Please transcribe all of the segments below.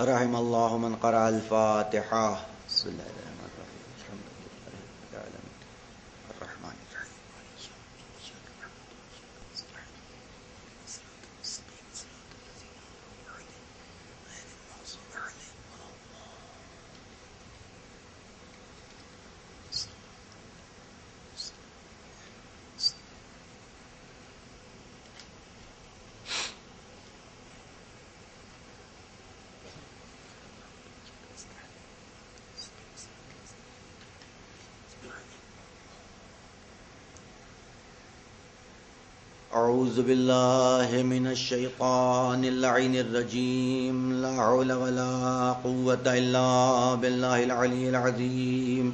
رحم اللہ من قرأ الفاتحہ. بسم اللہ الرحمن الرحیم الحمد للہ رب العالمین الرحمن الرحیم. اعوذ باللہ من الشیطان اللعین الرجیم. لا حول ولا قوة الا باللہ العلی العظیم.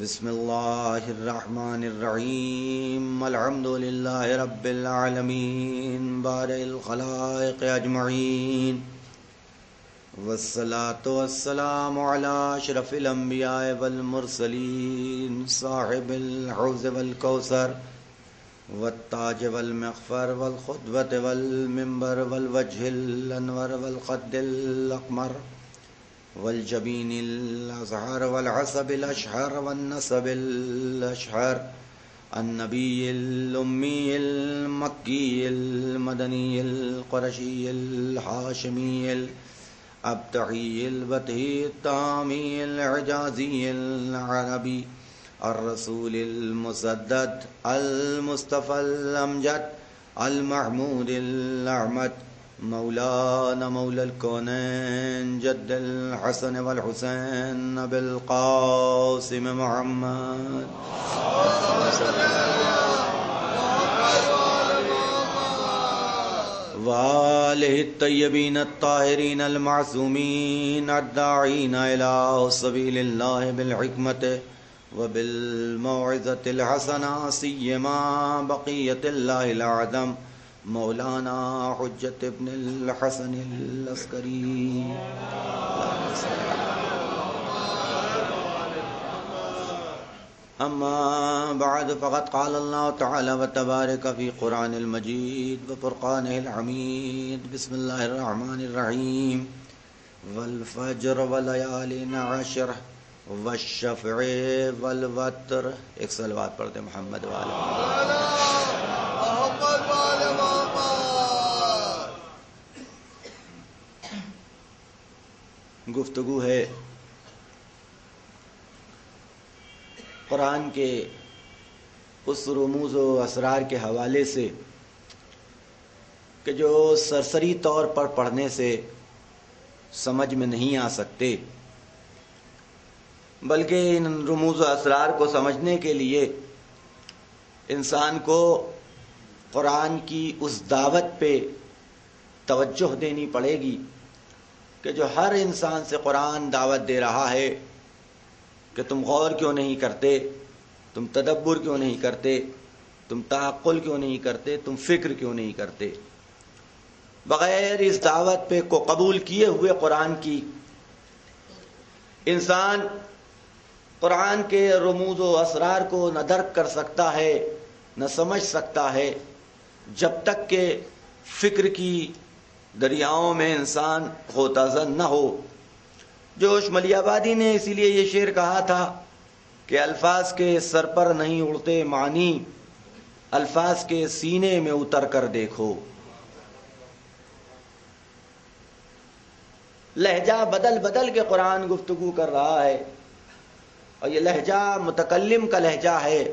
بسم اللہ الرحمن الرحیم. الحمد للہ رب العالمین بارئ الخلائق اجمعین. والصلاة والسلام علی اشرف الانبیاء والمرسلین صاحب الحوض والکوثر والتاج والمغفر والخطبة والمنبر والوجه الأنور والخد الأقمر والجبين الأزهر والعصب الأشهر والنسب الأشهر النبي الأمي المكي المدني القرشي الهاشمي الأبتعي البتهي التامي العجازي العربي الرسول المسدد المصطفى الأمجد المحمود الأحمد مولانا مولى الكونين جد الحسن والحسين أبي القاسم محمد وآله الطيبين الطاهرين المعصومين الداعين إلى سبيل الله بالحكمة وبالموعظة الحسنة سيما بقية الله الأعظم مولانا حجة ابن الحسن العسكري. أما بعد فقد قال الله تعالى وتبارك في قرآن المجيد وفرقانه الحميد. بسم الله الرحمن الرحيم. والفجر وليال عشر والشفع والوتر. ایک صلوات پڑھتے محمد والے گفتگو ہے قرآن کے اس رموز و اسرار کے حوالے سے کہ جو سرسری طور پر پڑھنے سے سمجھ میں نہیں آ سکتے، بلکہ ان رموز و اسرار کو سمجھنے کے لیے انسان کو قرآن کی اس دعوت پہ توجہ دینی پڑے گی کہ جو ہر انسان سے قرآن دعوت دے رہا ہے کہ تم غور کیوں نہیں کرتے، تم تدبر کیوں نہیں کرتے، تم تعقل کیوں نہیں کرتے، تم فکر کیوں نہیں کرتے. بغیر اس دعوت پہ کو قبول کیے ہوئے قرآن کی انسان قرآن کے رموز و اسرار کو نہ درک کر سکتا ہے، نہ سمجھ سکتا ہے، جب تک کہ فکر کی دریاؤں میں انسان غوطہ نہ ہو. جوش ملی آبادی نے اسی لیے یہ شعر کہا تھا کہ الفاظ کے سر پر نہیں اڑتے معنی، الفاظ کے سینے میں اتر کر دیکھو. لہجہ بدل بدل کے قرآن گفتگو کر رہا ہے، اور یہ لہجہ متکلم کا لہجہ ہے،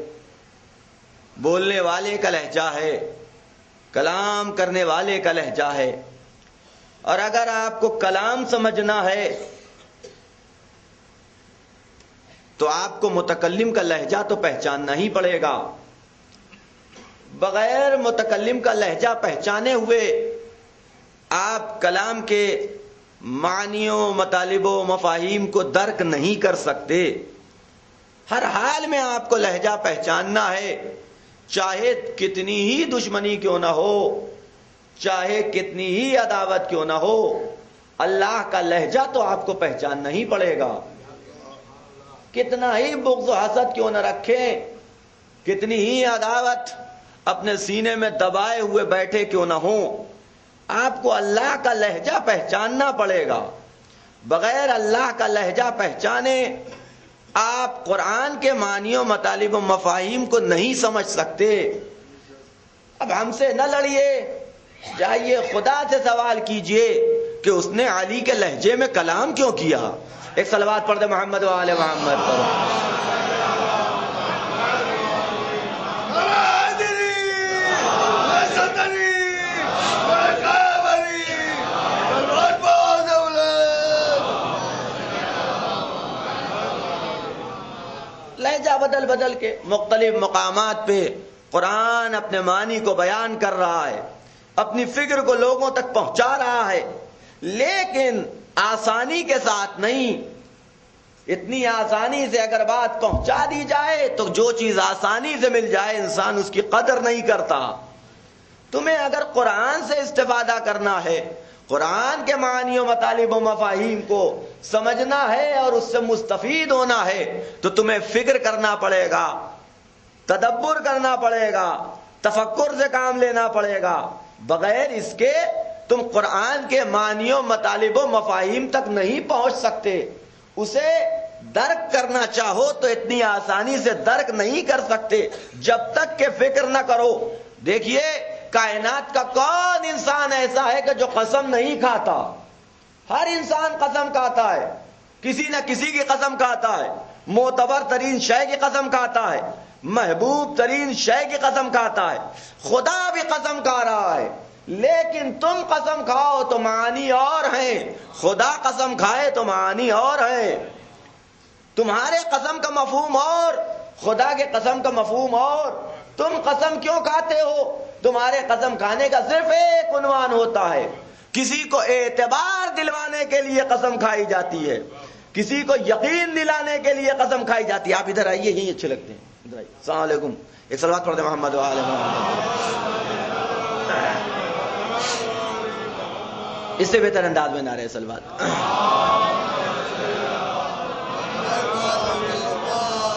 بولنے والے کا لہجہ ہے، کلام کرنے والے کا لہجہ ہے. اور اگر آپ کو کلام سمجھنا ہے تو آپ کو متکلم کا لہجہ تو پہچاننا ہی پڑے گا. بغیر متکلم کا لہجہ پہچانے ہوئے آپ کلام کے معنیوں، مطالب و مفاہیم کو درک نہیں کر سکتے. ہر حال میں آپ کو لہجہ پہچاننا ہے، چاہے کتنی ہی دشمنی کیوں نہ ہو، چاہے کتنی ہی عداوت کیوں نہ ہو، اللہ کا لہجہ تو آپ کو پہچاننا ہی پڑے گا. کتنا ہی بغض و حسد کیوں نہ رکھیں، کتنی ہی عداوت اپنے سینے میں دبائے ہوئے بیٹھے کیوں نہ ہوں، آپ کو اللہ کا لہجہ پہچاننا پڑے گا. بغیر اللہ کا لہجہ پہچانے آپ قرآن کے معنی و مطالب و مفاہیم کو نہیں سمجھ سکتے. اب ہم سے نہ لڑیے، جائیے خدا سے سوال کیجئے کہ اس نے علی کے لہجے میں کلام کیوں کیا. ایک صلوات پڑھ دے محمد و آل محمد پر. لہجہ بدل بدل کے مختلف مقامات پہ قرآن اپنے معنی کو بیان کر رہا ہے، اپنی فکر کو لوگوں تک پہنچا رہا ہے، لیکن آسانی کے ساتھ نہیں. اتنی آسانی سے اگر بات پہنچا دی جائے تو جو چیز آسانی سے مل جائے انسان اس کی قدر نہیں کرتا. تمہیں اگر قرآن سے استفادہ کرنا ہے، قرآن کے معنی و مطالب و مفاہیم کو سمجھنا ہے اور اس سے مستفید ہونا ہے تو تمہیں فکر کرنا پڑے گا، تدبر کرنا پڑے گا، تفکر سے کام لینا پڑے گا. بغیر اس کے تم قرآن کے معنی و مطالب و مفاہیم تک نہیں پہنچ سکتے. اسے درک کرنا چاہو تو اتنی آسانی سے درک نہیں کر سکتے جب تک کہ فکر نہ کرو. دیکھیے کائنات کا کون انسان ایسا ہے کہ جو قسم نہیں کھاتا؟ ہر انسان قسم کھاتا ہے، کسی نہ کسی کی قسم کھاتا ہے، معتبر ترین شے کی قسم کھاتا ہے، محبوب ترین شے کی قسم کھاتا ہے. خدا بھی قسم کھا رہا ہے، لیکن تم قسم کھاؤ تو معنی اور ہیں، خدا قسم کھائے تو معنی اور ہیں. تمہارے قسم کا مفہوم اور خدا کے قسم کا مفہوم اور. تم قسم کیوں کھاتے ہو؟ تمہارے قسم کھانے کا صرف ایک عنوان ہوتا ہے، کسی کو اعتبار دلوانے کے لیے قسم کھائی جاتی ہے، کسی کو یقین دلانے کے لیے قسم کھائی جاتی ہے. آپ ادھر آئیے، یہی اچھے لگتے ہیں. ادھر آئیے. السلام علیکم. ایک صلوات پڑھ دیں محمد وآل محمد. اس سے بہتر انداز میں نعرہ صلوات.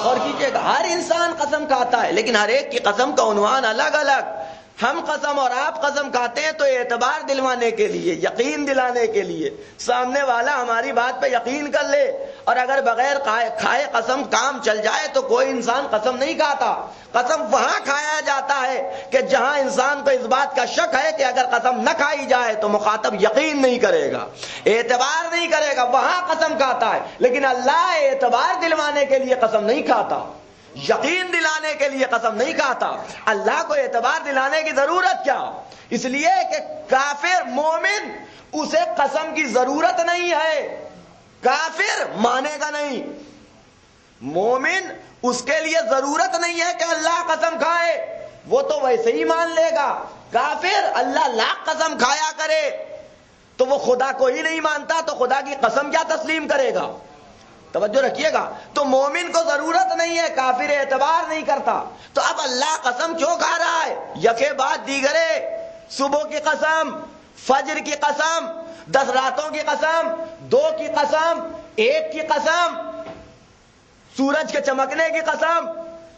اور کیجئے گا، ہر انسان قسم کھاتا ہے لیکن ہر ایک کی قسم کا عنوان الگ الگ. ہم قسم اور آپ قسم کھاتے ہیں تو اعتبار دلوانے کے لیے، یقین دلانے کے لیے، سامنے والا ہماری بات پہ یقین کر لے. اور اگر بغیر کھائے قسم کام چل جائے تو کوئی انسان قسم نہیں کھاتا. قسم وہاں کھایا جاتا ہے کہ جہاں انسان کو اس بات کا شک ہے کہ اگر قسم نہ کھائی جائے تو مخاطب یقین نہیں کرے گا، اعتبار نہیں کرے گا، وہاں قسم کھاتا ہے. لیکن اللہ اعتبار دلوانے کے لیے قسم نہیں کھاتا، یقین دلانے کے لیے قسم نہیں کھاتا. اللہ کو اعتبار دلانے کی ضرورت کیا؟ اس لیے کہ کافر مومن اسے قسم کی ضرورت نہیں ہے، کافر مانے گا نہیں. مومن اس کے لیے ضرورت نہیں ہے کہ اللہ قسم کھائے، وہ تو ویسے ہی مان لے گا. کافر اللہ لاکھ قسم کھایا کرے تو وہ خدا کو ہی نہیں مانتا تو خدا کی قسم کیا تسلیم کرے گا؟ توجہ رکھیے گا. تو مومن کو ضرورت نہیں ہے، کافر اعتبار نہیں کرتا. تو اب اللہ قسم کیوں کھا رہا ہے؟ یکے بعد دیگرے، صبح کی قسم، فجر کی قسم، 10 راتوں کی قسم، 2 کی قسم، 1 کی قسم، سورج کے چمکنے کی قسم،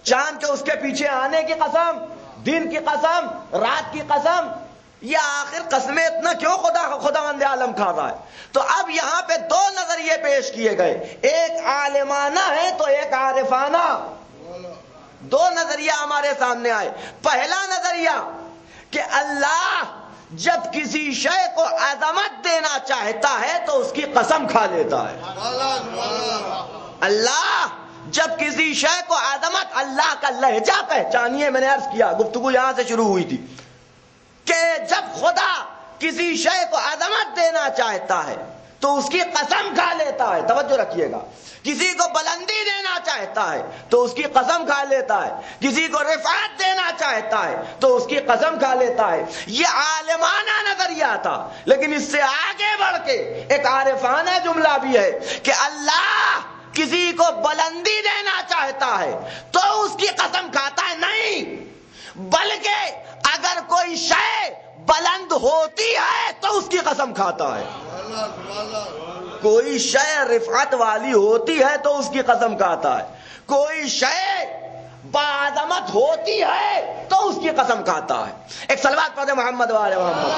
چاند کے اس کے پیچھے آنے کی قسم، دن کی قسم، رات کی قسم. یہ آخر قسمیں اتنا کیوں خداوند عالم کھا رہا ہے؟ تو اب یہاں پہ 2 نظریے پیش کیے گئے، ایک عالمانہ ہے تو ایک عارفانہ. 2 نظریہ ہمارے سامنے آئے. پہلا نظریہ کہ اللہ جب کسی شے کو عظمت دینا چاہتا ہے تو اس کی قسم کھا لیتا ہے. اللہ جب کسی شے کو عظمت، اللہ کا لہجہ پہچانیے. میں نے عرض کیا، گفتگو یہاں سے شروع ہوئی تھی کہ جب خدا کسی شے کو عظمت دینا چاہتا ہے تو اس کی قسم کھا لیتا ہے. توجہ رکھیے گا. کسی کو بلندی دینا چاہتا ہے تو اس کی قسم کھا لیتا ہے، کسی کو رفعت دینا چاہتا ہے تو اس کی قسم کھا لیتا ہے. یہ عالمانہ نظریہ تھا. لیکن اس سے آگے بڑھ کے ایک عارفانہ جملہ بھی ہے کہ اللہ کسی کو بلندی دینا چاہتا ہے تو اس کی قسم کھاتا ہے نہیں، بلکہ اگر کوئی شے بلند ہوتی ہے تو اس کی قسم کھاتا ہے. کوئی شے رفعت والی ہوتی ہے تو اس کی قسم کھاتا ہے. کوئی شے بعظمت ہوتی ہے تو اس کی قسم قسم کھاتا ہے. ایک صلوات پڑھے محمد والے محمد.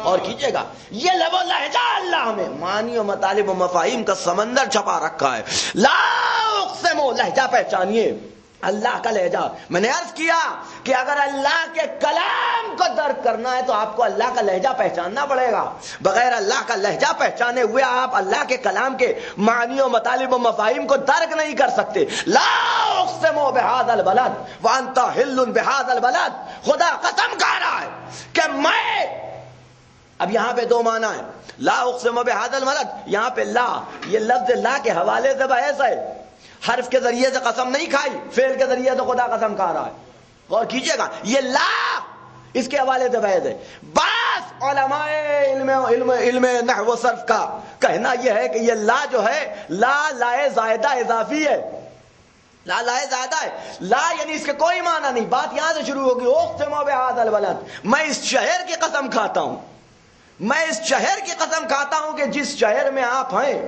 اور کیجئے گا یہ لب و لہجہ اللہ ہمیں معانی و مطالب و مفاہیم کا سمندر چھپا رکھا ہے. لا اقسم، لہجہ پہچانیے اللہ کا لہجہ. میں نے عرض کیا کہ اگر اللہ کے کلام کو درک کرنا ہے تو آپ کو اللہ کا لہجہ پہچاننا پڑے گا. بغیر اللہ کا لہجہ پہچانے ہوئے آپ اللہ کے کلام کے معانی و مطالب و مفاہیم کو درک نہیں کر سکتے. لا اقسم بہذا البلد وانت حل بہذا البلد، خدا قسم کھا رہا ہے کہ میں، اب یہاں پہ دو معنی ہے. لا اقسم بہذا البلد، یہاں پہ لا، یہ لفظ لا کے حوالے سے بحث ہے. حرف کے ذریعے سے قسم نہیں کھائی، فعل کے ذریعے سے خدا قسم کھا رہا ہے. غور کیجئے گا یہ لا اس کے حوالے سے بحث ہے. بس علماء علم نحو و صرف کا کہنا یہ ہے کہ یہ لا جو ہے لا لائے زائدہ اضافی ہے. لا لائے زائدہ ہے. لا یعنی اس کے کوئی معنی نہیں. بات یہاں سے شروع ہوگی اقسم بہذا البلد، میں اس شہر کی قسم کھاتا ہوں، میں اس شہر کی قسم کھاتا ہوں کہ جس شہر میں آپ ہیں.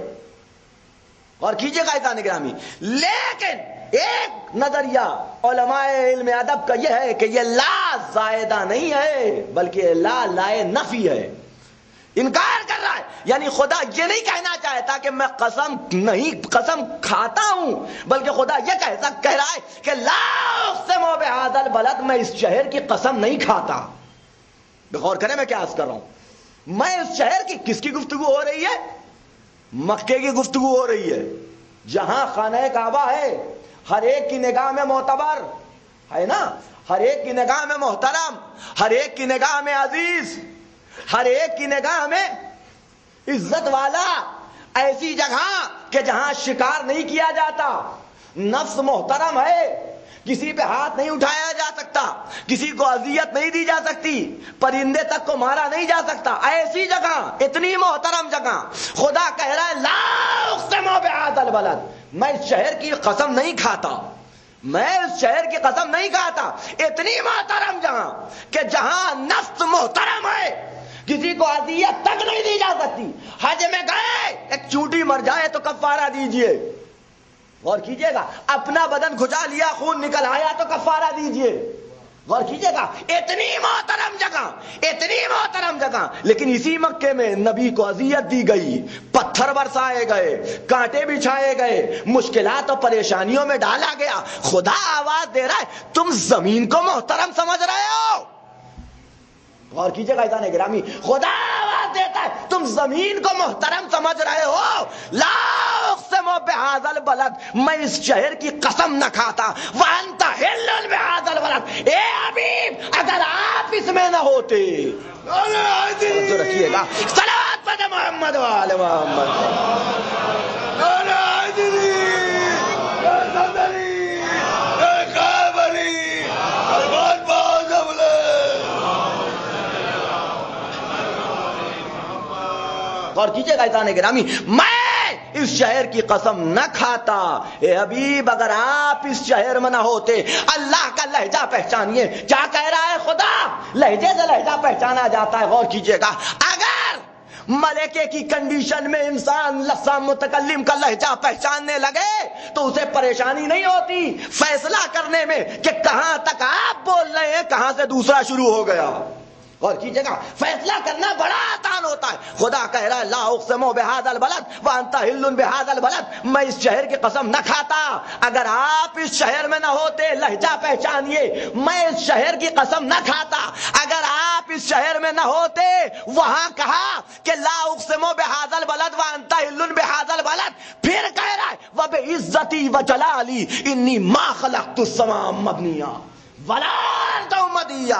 اور کیجئے گا عزیزان گرامی، لیکن ایک نظریہ علماء علم ادب کا یہ ہے کہ یہ لا زائدہ نہیں ہے بلکہ لا لائے نفی ہے. انکار کر رہا ہے، یعنی خدا یہ نہیں کہنا چاہتا کہ میں قسم کھاتا ہوں، بلکہ خدا یہ کہہ رہا ہے کہ لا اقسم بہذا البلد، میں اس شہر کی قسم نہیں کھاتا. غور کریں میں کیا عرض کر رہا ہوں. میں اس شہر کی کس کی گفتگو ہو رہی ہے؟ مکے کی گفتگو ہو رہی ہے، جہاں خانہ کعبہ ہے، ہر ایک کی نگاہ میں معتبر ہے نا، ہر ایک کی نگاہ میں محترم، ہر ایک کی نگاہ میں عزیز، ہر ایک کی نگاہ میں عزت والا. ایسی جگہ کہ جہاں شکار نہیں کیا جاتا، نفس محترم ہے، کسی پہ ہاتھ نہیں اٹھایا جا سکتا، کسی کو اذیت نہیں دی جا سکتی، پرندے تک کو مارا نہیں جا سکتا. ایسی جگہ، اتنی محترم جگہ، خدا کہہ رہا ہے لا اقسم بہذا البلد، میں اس شہر کی قسم نہیں کھاتا، میں اس شہر کی قسم نہیں کھاتا. اتنی محترم جگہ کہ جہاں نفس محترم ہے، کسی کو اذیت تک نہیں دی جا سکتی. حج میں گئے، ایک چونٹی مر جائے تو کفارہ دیجئے. غور کیجئے گا، اپنا بدن کھجا لیا، خون نکل آیا تو کفارہ دیجئے. غور کیجئے گا، اتنی محترم جگہ، اتنی محترم جگہ، لیکن اسی مکے میں نبی کو اذیت دی گئی، پتھر برسائے گئے، کانٹے بچھائے گئے، مشکلات اور پریشانیوں میں ڈالا گیا. خدا آواز دے رہا ہے تم زمین کو محترم سمجھ رہے ہو. غور کیجئے گا عزیزان گرامی، خدا آواز دیتا ہے تم زمین کو محترم سمجھ رہے ہو. لا اقسم بہذا البلد، میں اس شہر کی قسم نہ کھاتا. وانت حل بہذا البلد، اے حبیب اگر آپ اس میں نہ ہوتے. توجہ رکھیے گا، صلوات پڑھیں محمد وآل محمد. غور کیجئے گا عزیزان گرامی، میں اس شہر کی قسم نہ کھاتا. اے حبیب اگر آپ اس شہر میں نہ ہوتے. اللہ کا لہجہ پہچانیے، کیا کہہ رہا ہے خدا؟ لہجے سے لہجہ پہچانا جاتا ہے. غور کیجئے گا، اگر ملکے کی کنڈیشن میں انسان لسان متکلم کا لہجہ پہچاننے لگے تو اسے پریشانی نہیں ہوتی فیصلہ کرنے میں کہ کہاں تک آپ بول رہے ہیں، کہاں سے دوسرا شروع ہو گیا. اور کیجئے گا، فیصلہ کرنا بڑا آسان ہوتا ہے. خدا کہہ رہا ہے لا اقسم بہذا البلد وانت حل بہذا البلد، میں اس شہر کی قسم نہ کھاتا اگر آپ اس شہر میں نہ ہوتے. لہجہ پہچانیے، میں اس شہر کی قسم نہ کھاتا اگر آپ اس شہر میں نہ ہوتے. وہاں کہا کہ لا اقسم بہذا البلد وانت حل بہذا البلد، پھر کہہ رہا ہے وبعزتی وجلالی انی ما خلقت السماء مبنیہ ولا ارض مدیہ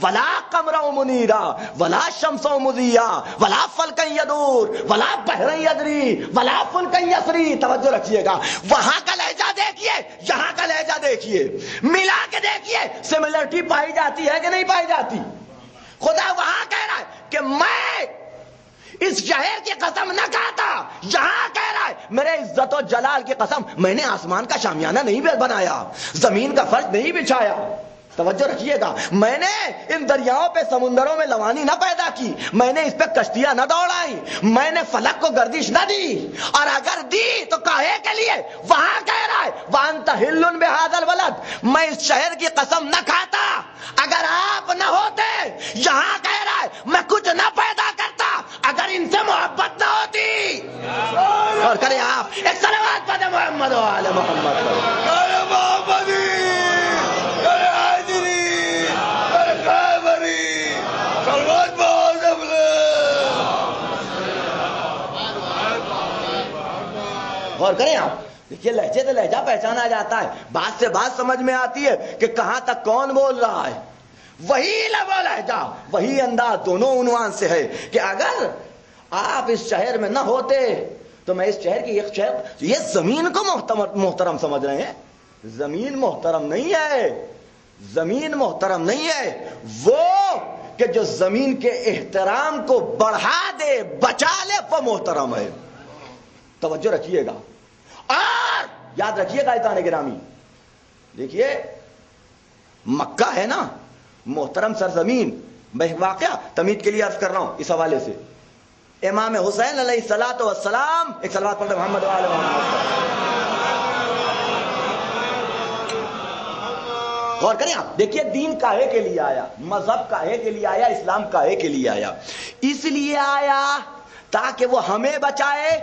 ولا قمر منیرا ولا شمس مضیہ ولا فلک یدور ولا بحر یجری ولا فلک یسری. توجہ رکھیے گا، وہاں کا لہجہ دیکھیے، یہاں کا لہجہ دیکھیے، ملا کے دیکھیے، سملرٹی پائی جاتی ہے کہ نہیں پائی جاتی؟ خدا وہاں کہہ رہا ہے کہ میں اس شہر کی قسم نہ کھاتا. یہاں کہہ رہا ہے میرے عزت و جلال کی قسم، میں نے آسمان کا شامیانہ نہیں بنایا، زمین کا فرش نہیں بچھایا. توجہ رکھیے گا، میں نے ان دریاؤں پہ سمندروں میں لوانی نہ پیدا کی، میں نے اس پہ کشتیاں نہ دوڑائی، میں نے فلک کو گردش نہ دی، اور اگر دی تو کاہے کے لیے؟ وہاں کہہ رہا ہے وَأَنْتَ حِلٌّ بِهَذَا الْبَلَدِ، میں اس شہر کی قسم نہ کھاتا اگر آپ نہ ہوتے۔ یہاں کہہ رہا ہے میں کچھ نہ پیدا کرتا اگر ان سے محبت نہ ہوتی۔ اور کریں آپ ایک صلوات پڑھیں محمد و آل محمد پر۔ غور کریں آپ، دیکھیے لہجے سے لہجہ پہچانا جاتا ہے، بات سے بات سمجھ میں آتی ہے کہ کہاں تک کون بول رہا ہے۔ وہی لب و لہجہ، وہی انداز دونوں عنوان سے ہے کہ اگر آپ اس شہر میں نہ ہوتے تو میں اس شہر کی ایک شہر، یہ زمین کو محترم سمجھ رہے ہیں؟ زمین محترم نہیں ہے، زمین محترم نہیں ہے وہ کہ جو زمین کے احترام کو بڑھا دے، بچا لے، وہ محترم ہے۔ توجہ رکھیے گا اور یاد رکھیے گا عزیزان گرامی، دیکھیے مکہ ہے نا محترم سرزمین۔ میں واقعہ تمہید کے لیے عرض کر رہا ہوں اس حوالے سے، امام حسین علیہ الصلوۃ والسلام، ایک صلوات پڑھتے محمد و آل محمد۔ غور کریں آپ، دیکھیے دین کاہے کے لیے آیا، مذہب کاہے کے لیے آیا، اسلام کاہے کے لیے آیا؟ اس لیے آیا تاکہ وہ ہمیں بچائے،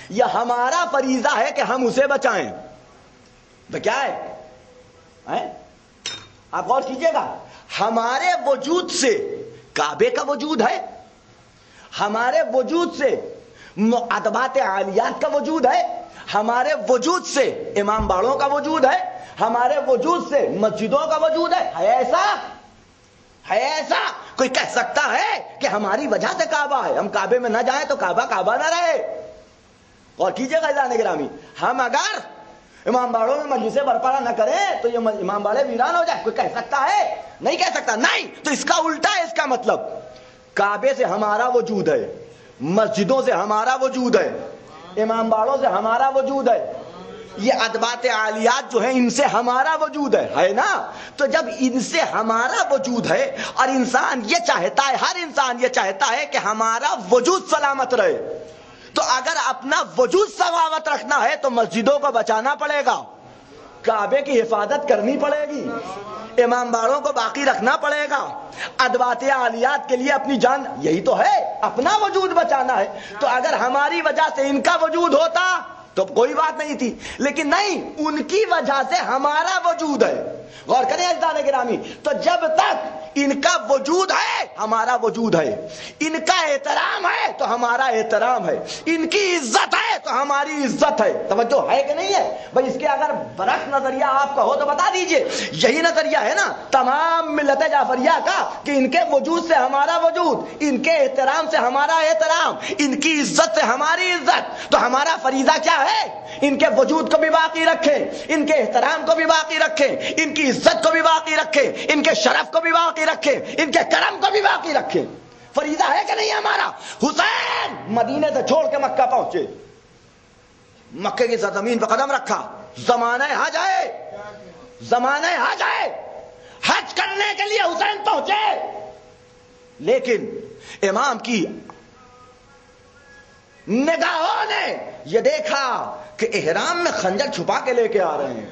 یا ہمارا فریضہ ہے کہ ہم اسے بچائیں؟ تو کیا ہے؟ آپ غور کیجئے گا، ہمارے وجود سے کعبے کا وجود ہے، ہمارے وجود سے ادبات عالیات کا وجود ہے، ہمارے وجود سے امام باڑوں کا وجود ہے، ہمارے وجود سے مسجدوں کا وجود ہے۔ ہے ایسا کوئی کہہ سکتا ہے کہ ہماری وجہ سے کعبہ ہے، ہم کعبے میں نہ جائیں تو کعبہ کعبہ نہ رہے؟ اور کیجئے گا عزیزان گرامی، ہم اگر امام باڑوں میں مجلسیں برپا نہ کریں تو یہ امام باڑے ویران ہو جائے، کوئی کہہ سکتا ہے؟ نہیں کہہ سکتا۔ نہیں تو اس کا الٹا ہے، اس کا مطلب کعبے سے ہمارا وجود ہے، مسجدوں سے ہمارا وجود ہے، امام باڑوں سے ہمارا وجود ہے، یہ ادبات عالیات جو ہیں ان سے ہمارا وجود ہے نا؟ تو جب ان سے ہمارا وجود ہے اور انسان یہ چاہتا ہے، ہر انسان یہ چاہتا ہے کہ ہمارا وجود سلامت رہے، تو اگر اپنا وجود سلامت رکھنا ہے تو مسجدوں کو بچانا پڑے گا، کعبے کی حفاظت کرنی پڑے گی، امام باڑوں کو باقی رکھنا پڑے گا، ادوات عالیات کے لیے اپنی جان، یہی تو ہے، اپنا وجود بچانا ہے۔ تو اگر ہماری وجہ سے ان کا وجود ہوتا تو کوئی بات نہیں تھی، لیکن نہیں، ان کی وجہ سے ہمارا وجود ہے۔ غور کریں عزیزان گرامی، تو جب تک ان کا وجود ہے ہمارا وجود ہے، ان کا احترام ہے تو ہمارا احترام ہے، ان کی عزت ہے تو ہماری عزت ہے۔ توجہ ہے کہ نہیں ہے بھائی؟ اس کے اگر برعکس نظریہ آپ کا ہو تو بتا دیجئے۔ یہی نظریہ ہے نا تمام ملت جعفریہ کا کہ ان کے وجود سے ہمارا وجود، ان کے احترام سے ہمارا احترام، ان کی عزت سے ہماری عزت۔ تو ہمارا فریضہ کیا ہے؟ ان کے وجود کو بھی باقی رکھیں، ان کے احترام کو بھی باقی رکھیں، ان کی عزت کو بھی باقی رکھیں، ان کے شرف کو بھی باقی رکھیں، ان کے کرم کو بھی باقی رکھیں۔ فریضہ ہے کہ نہیں ہمارا؟ حسین مدینے سے چھوڑ کے مکہ پہنچے، مکے کی سرزمین پر قدم رکھا، زمانہ حج ہے، زمانہ حج ہے، حج کرنے کے لیے حسین پہنچے، لیکن امام کی نگاہوں نے یہ دیکھا کہ احرام میں خنجر چھپا کے لے کے آ رہے ہیں،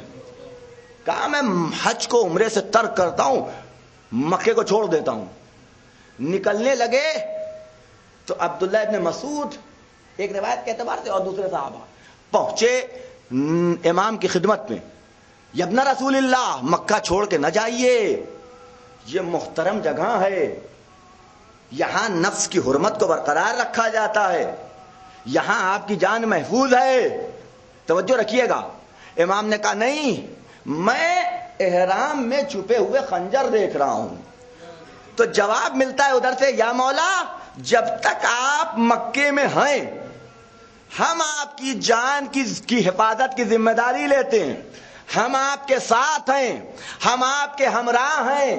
کہا میں حج کو عمرے سے ترک کرتا ہوں، مکے کو چھوڑ دیتا ہوں۔ نکلنے لگے تو عبداللہ ابن مسعود ایک روایت کے اعتبار سے اور دوسرے صحابہ پہنچے امام کی خدمت میں، یا ابن رسول اللہ مکہ چھوڑ کے نہ جائیے، یہ محترم جگہ ہے، یہاں نفس کی حرمت کو برقرار رکھا جاتا ہے، یہاں آپ کی جان محفوظ ہے۔ توجہ رکھیے گا، امام نے کہا نہیں، میں احرام میں چھپے ہوئے خنجر دیکھ رہا ہوں۔ تو جواب ملتا ہے ادھر سے، یا مولا جب تک آپ مکے میں ہیں ہم آپ کی جان کی حفاظت کی ذمہ داری لیتے ہیں، ہم آپ کے ساتھ ہیں، ہم آپ کے ہمراہ ہیں،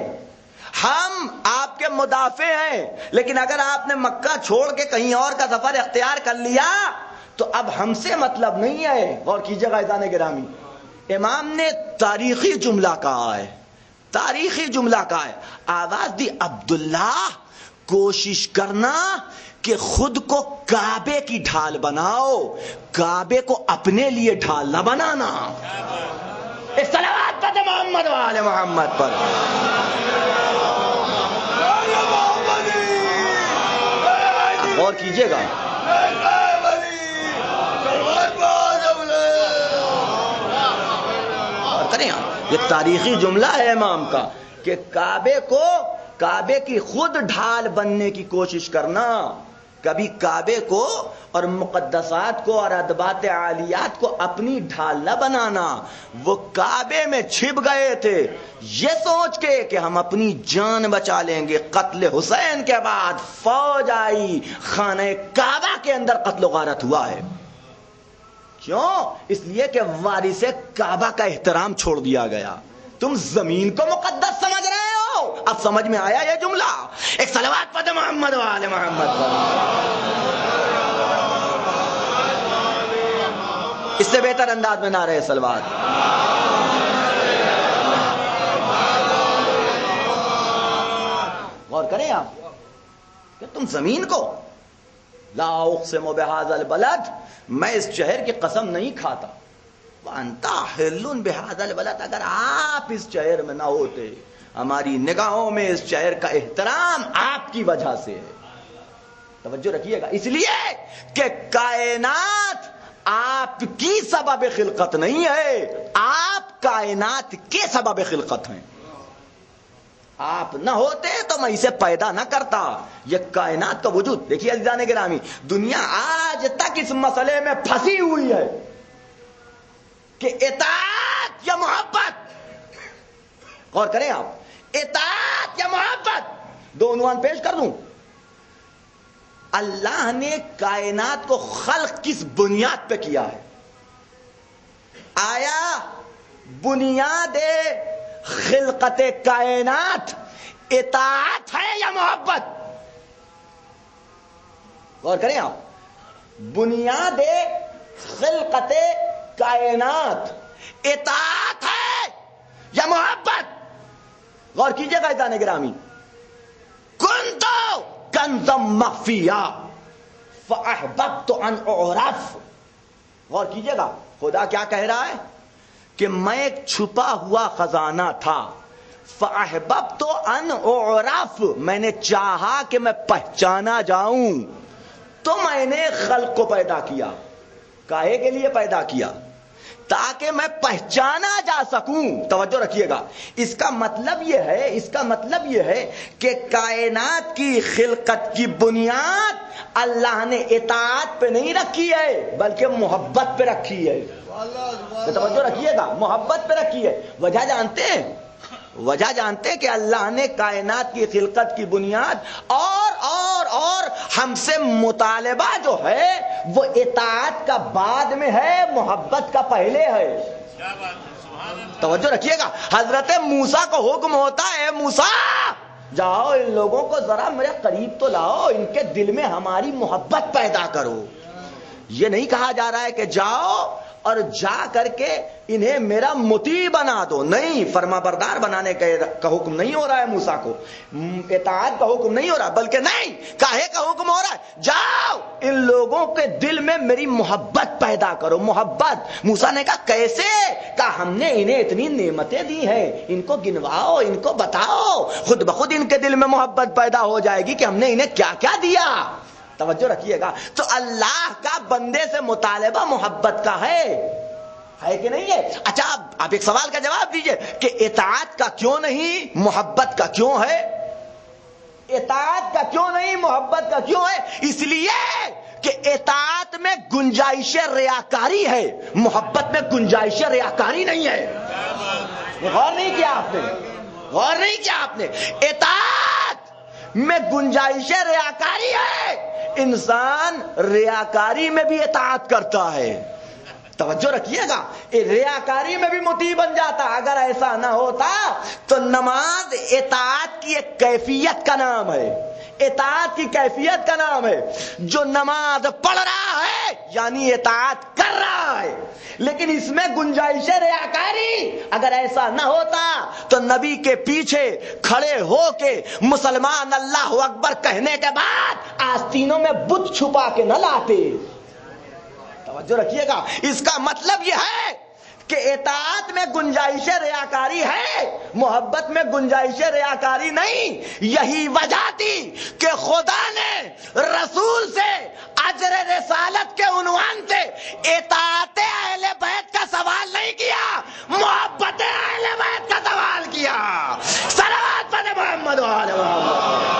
ہم آپ کے مدافع ہیں، لیکن اگر آپ نے مکہ چھوڑ کے کہیں اور کا سفر اختیار کر لیا تو اب ہم سے مطلب نہیں ہے۔ غور کیجیے گا عزیزان گرامی، امام نے تاریخی جملہ کہا ہے، تاریخی جملہ کا ہے. آواز دی عبداللہ کوشش کرنا کہ خود کو کعبے کی ڈھال بناؤ، کعبے کو اپنے لیے ڈھال نہ بنانا. صلوات پڑھ محمد وآل محمد پر. غور کیجئے گا، کریں یہ تاریخی جملہ ہے امام کا کہ کعبے کی خود ڈھال بننے کی کوشش کرنا. کبھی کعبے کو اور مقدسات کو اور ادبات عالیات کو اپنی ڈھال نہ بنانا. وہ کعبے میں چھپ گئے تھے یہ سوچ کے کہ ہم اپنی جان بچا لیں گے. قتل حسین کے بعد فوج آئی، خانہ کعبہ کے اندر قتل و غارت ہوا ہے. کیوں؟ اس لیے کہ وارث کعبہ کا احترام چھوڑ دیا گیا. تم زمین کو مقدس سمجھ رہے ہو. اب سمجھ میں آیا یہ جملہ؟ ایک صلوات پڑھ محمد وآل محمد پر. اس سے بہتر انداز میں نہ رہے صلوات. غور کریں آپ کہ تم زمین کو، لا اقسم بہذا البلد، میں اس شہر کی قسم نہیں کھاتا، وانت حل بہذا البلد، اگر آپ اس شہر میں نہ ہوتے، ہماری نگاہوں میں اس شہر کا احترام آپ کی وجہ سے ہے. توجہ رکھیے گا، اس لیے کہ کائنات آپ کی سبب خلقت نہیں ہے، آپ کائنات کے سبب خلقت ہیں. آپ نہ ہوتے تو میں اسے پیدا نہ کرتا. یہ کائنات کا وجود دیکھیے عزیزان گرامی، دنیا آج تک اس مسئلے میں پھنسی ہوئی ہے کہ اطاعت یا محبت. غور کریں آپ، اطاعت یا محبت. دو عنوان پیش کر دوں. اللہ نے کائنات کو خلق کس بنیاد پہ کیا ہے؟ آیا بنیاد خلقت کائنات اطاعت ہے یا محبت؟ غور کریں آپ، بنیاد خلقت کائنات اطاعت ہے یا محبت؟ غور کیجئے گا عزیزان گرامی. کنت کنزا مخفیا فاحببت ان اعرف. غور کیجئے گا خدا کیا کہہ رہا ہے کہ میں ایک چھپا ہوا خزانہ تھا. فاحببت ان اعرف، میں نے چاہا کہ میں پہچانا جاؤں، تو میں نے خلق کو پیدا کیا. کاہے کے لیے پیدا کیا؟ تاکہ میں پہچانا جا سکوں. توجہ رکھیے گا، اس کا مطلب یہ ہے کہ کائنات کی خلقت کی بنیاد اللہ نے اطاعت پہ نہیں رکھی ہے بلکہ محبت پہ رکھی ہے. توجہ رکھیے گا، محبت پہ رکھی ہے. وجہ جانتے ہیں کہ اللہ نے کائنات کی خلقت کی بنیاد اور ہم سے مطالبہ جو ہے وہ اطاعت کا بعد میں ہے، محبت کا پہلے ہے. توجہ رکھیے گا، حضرت موسیٰ کو حکم ہوتا ہے موسیٰ جاؤ ان لوگوں کو ذرا میرے قریب تو لاؤ، ان کے دل میں ہماری محبت پیدا کرو. یہ نہیں کہا جا رہا ہے کہ جاؤ اور جا کر کے انہیں میرا مطیع بنا دو. نہیں، فرما بردار بنانے کا حکم نہیں ہو رہا ہے موسیٰ کو، اطاعت کا حکم نہیں ہو رہا، بلکہ نہیں، کاہے کا حکم ہو رہا ہے جاؤ ان لوگوں کے دل میں میری محبت پیدا کرو. محبت. موسیٰ نے کہا کیسے؟ کہا ہم نے انہیں اتنی نعمتیں دی ہیں، ان کو گنواؤ، ان کو بتاؤ، خود بخود ان کے دل میں محبت پیدا ہو جائے گی کہ ہم نے انہیں کیا کیا دیا. توجہ رکھیے گا، تو اللہ کا بندے سے مطالبہ محبت کا ہے کہ نہیں ہے؟ اچھا آپ ایک سوال کا جواب دیجئے کہ اطاعت کا کیوں نہیں، محبت کا کیوں ہے؟ اطاعت کا کیوں نہیں، محبت کا کیوں ہے؟ اس لیے کہ اطاعت میں گنجائش ریاکاری ہے، محبت میں گنجائش ریاکاری نہیں ہے. غور نہیں کیا آپ نے؟ اطاعت میں گنجائش ریاکاری ہے، انسان ریاکاری میں بھی اطاعت کرتا ہے. توجہ رکھیے گا، ریاکاری میں بھی مطیع بن جاتا. اگر ایسا نہ ہوتا تو نماز اطاعت کی ایک کیفیت کا نام ہے، اطاعت کی کیفیت کا نام ہے. جو نماز پڑھ رہا ہے یعنی اطاعت کر رہا ہے، لیکن اس میں گنجائش ریاکاری. اگر ایسا نہ ہوتا تو نبی کے پیچھے کھڑے ہو کے مسلمان اللہ اکبر کہنے کے بعد آستینوں میں بت چھپا کے نہ لاتے. توجہ رکھیے گا, اس کا مطلب یہ ہے کہ اطاعت میں گنجائش ریاکاری ہے, محبت میں گنجائش ریاکاری نہیں. یہی وجہ تھی کہ خدا نے رسول سے اجر رسالت کے عنوان سے اطاعت اہل بیت کا سوال نہیں کیا, محبت اہل بیت کا سوال کیا. صلوات پڑھیں محمد و آل محمد.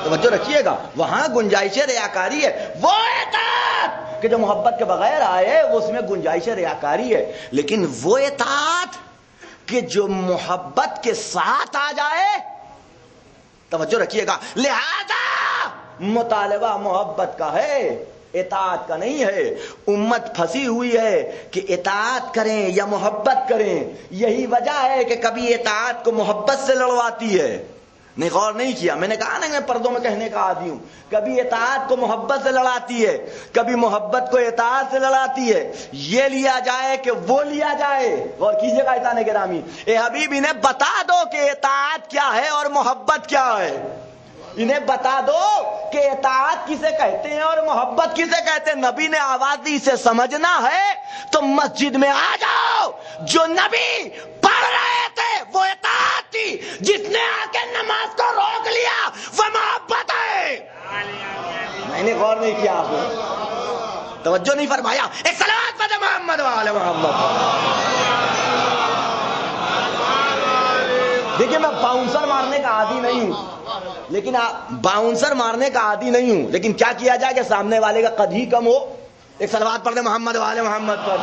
توجہ رکھیے گا, وہاں گنجائش ریاکاری ہے. وہ اطاعت کہ جو محبت کے بغیر آئے وہ اس میں گنجائش ریاکاری ہے, لیکن وہ اطاعت کہ جو محبت کے ساتھ آ جائے, توجہ رکھیے گا, لہذا مطالبہ محبت کا ہے, اطاعت کا نہیں ہے. امت پھنسی ہوئی ہے کہ اطاعت کریں یا محبت کریں. یہی وجہ ہے کہ کبھی اطاعت کو محبت سے لڑواتی ہے. نہیں, غور نہیں کیا, میں نے کہا نا میں پردوں میں کہنے کا عادی ہوں. کبھی اطاعت کو محبت سے لڑاتی ہے, کبھی محبت کو اطاعت سے لڑاتی ہے. یہ لیا جائے کہ وہ لیا جائے. غور کیجئے گا اطاعت گرامی, اے حبیب انہیں بتا دو کہ اطاعت کیا ہے اور محبت کیا ہے. انہیں بتا دو کہ اطاعت کسے کہتے ہیں اور محبت کسے کہتے ہیں. نبی نے آواز دی, اسے سمجھنا ہے تو مسجد میں آ جاؤ. جو نبی پڑھ رہے تھے وہ اطاعت تھی, جس نے آ کے نماز کو روک لیا وہ محبت ہے. میں نے غور نہیں کیا, آپ نے توجہ نہیں فرمایا. ایک صلوات پڑھیں محمد و آل محمد. دیکھیے میں باؤنسر مارنے کا عادی نہیں ہوں, لیکن باؤنسر مارنے کا عادی نہیں ہوں, لیکن کیا کیا جائے کہ سامنے والے کا قد ہی کم ہو. ایک صلوات پڑھ دیں محمد و آل محمد پر.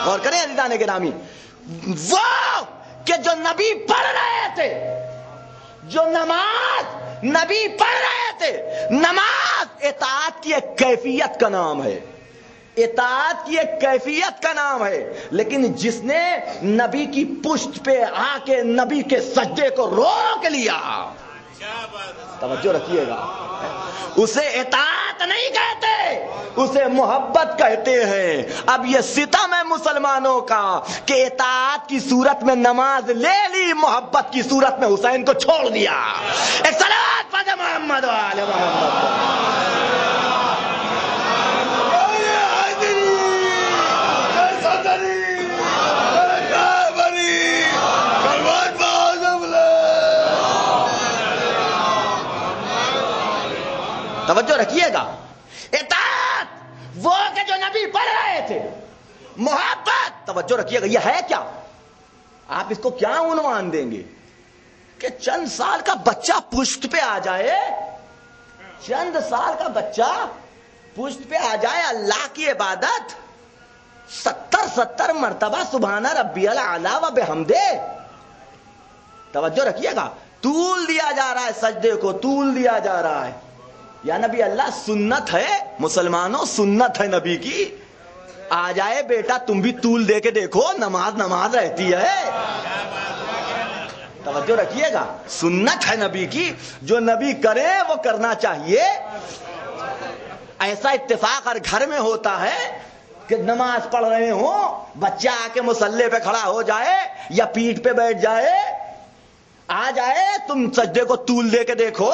اور کریں عزیزان گرامی, وہ کہ جو نبی پڑھ رہے تھے, جو نماز نبی پڑھ رہے تھے, نماز اطاعت کی ایک کیفیت کا نام ہے, اطاعت کی ایک کیفیت کا نام ہے. لیکن جس نے نبی کی پشت پہ آ کے نبی کے سجدے کو روک لیا, توجہ رکھیے گا, اسے اطاعت نہیں کہتے, اسے محبت کہتے ہیں. اب یہ ستم ہے مسلمانوں کا کہ اطاعت کی صورت میں نماز لے لی, محبت کی صورت میں حسین کو چھوڑ دیا. ایک صلوات پڑھیں محمد و آل محمد. توجہ رکھیے گا, اطاعت وہ کہ جو نبی پڑھ رہے تھے, محبت توجہ رکھیے گا یہ ہے کیا. آپ اس کو کیا عنوان دیں گے کہ چند سال کا بچہ پشت پہ آ جائے, چند سال کا بچہ پشت پہ آ جائے, اللہ کی عبادت 70 مرتبہ سبحان ربی الاعلی و بحمدہ. توجہ رکھیے گا, طول دیا جا رہا ہے سجدے کو, طول دیا جا رہا ہے. یا نبی اللہ سنت ہے مسلمانوں, سنت ہے نبی کی. آ جائے بیٹا تم بھی طول دے کے دیکھو, نماز رہتی ہے. توجہ رکھیے گا, سنت ہے نبی کی, جو نبی کرے وہ کرنا چاہیے. ایسا اتفاق ہر گھر میں ہوتا ہے کہ نماز پڑھ رہے ہوں, بچہ آ کے مصلی پہ کھڑا ہو جائے یا پیٹھ پہ بیٹھ جائے, آ جائے, تم سجدے کو طول دے کے دیکھو,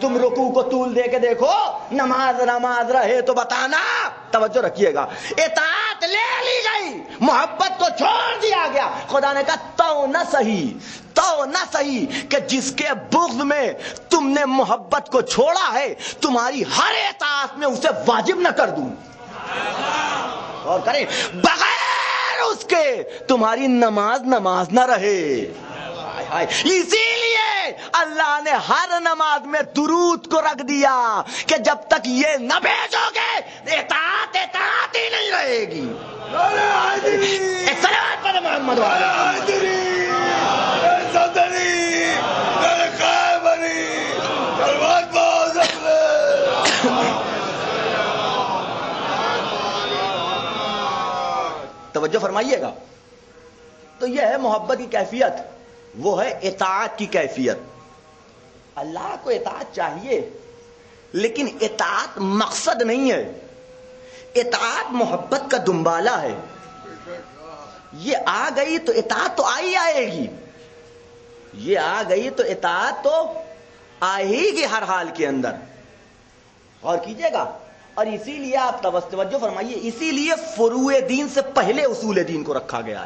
تم رکوع کو طول دے کے دیکھو, نماز رہے تو بتانا. توجہ رکھیے گا, اطاعت لے لی گئی, محبت کو چھوڑ دیا گیا. خدا نے کہا تو نہ سہی کہ جس کے بغض میں تم نے محبت کو چھوڑا ہے, تمہاری ہر اطاعت میں اسے واجب نہ کر دوں. اور کریں, بغیر اس کے تمہاری نماز نہ رہے. اسی لیے اللہ نے ہر نماز میں درود کو رکھ دیا کہ جب تک یہ نہ بھیجو گے اطاعت ہی نہیں رہے گی. ایک صلوات پڑھیں محمد توجہ فرمائیے گا. تو یہ ہے محبت کی کیفیت, وہ ہے اطاعت کی کیفیت. اللہ کو اطاعت چاہیے, لیکن اطاعت مقصد نہیں ہے. اطاعت محبت کا دنبالہ ہے. یہ آ گئی تو اطاعت تو آئے گی, یہ آ گئی تو اطاعت تو آئے گی ہر حال کے اندر. اور کیجئے گا. اور اسی لیے آپ توجہ فرمائیے, اسی لیے فروع دین سے پہلے اصول دین کو رکھا گیا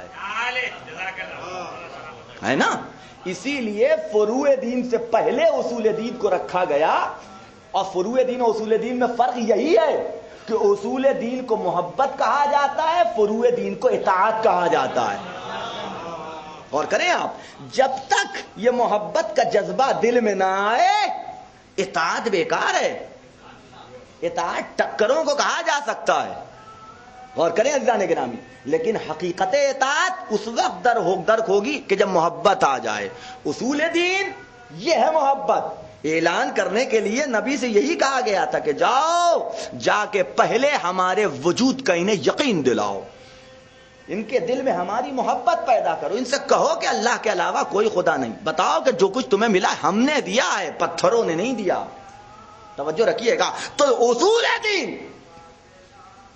ہے نا. اسی لیے فروع دین سے پہلے اصول دین کو رکھا گیا. اور فروع دین اور اصول دین میں فرق یہی ہے کہ اصول دین کو محبت کہا جاتا ہے, فروع دین کو اطاعت کہا جاتا ہے. اور کریں آپ, جب تک یہ محبت کا جذبہ دل میں نہ آئے اطاعت بیکار ہے. اطاعت ٹکروں کو کہا جا سکتا ہے. اور کریں عزیزان گرامی, لیکن حقیقت اطاعت اس وقت درک ہوگی کہ جب محبت آ جائے. اصول دین یہ ہے محبت. اعلان کرنے کے لیے نبی سے یہی کہا گیا تھا کہ جاؤ جا کے پہلے ہمارے وجود کا انہیں یقین دلاؤ, ان کے دل میں ہماری محبت پیدا کرو. ان سے کہو کہ اللہ کے علاوہ کوئی خدا نہیں. بتاؤ کہ جو کچھ تمہیں ملا ہم نے دیا ہے, پتھروں نے نہیں دیا. توجہ رکھیے گا. تو اصول دین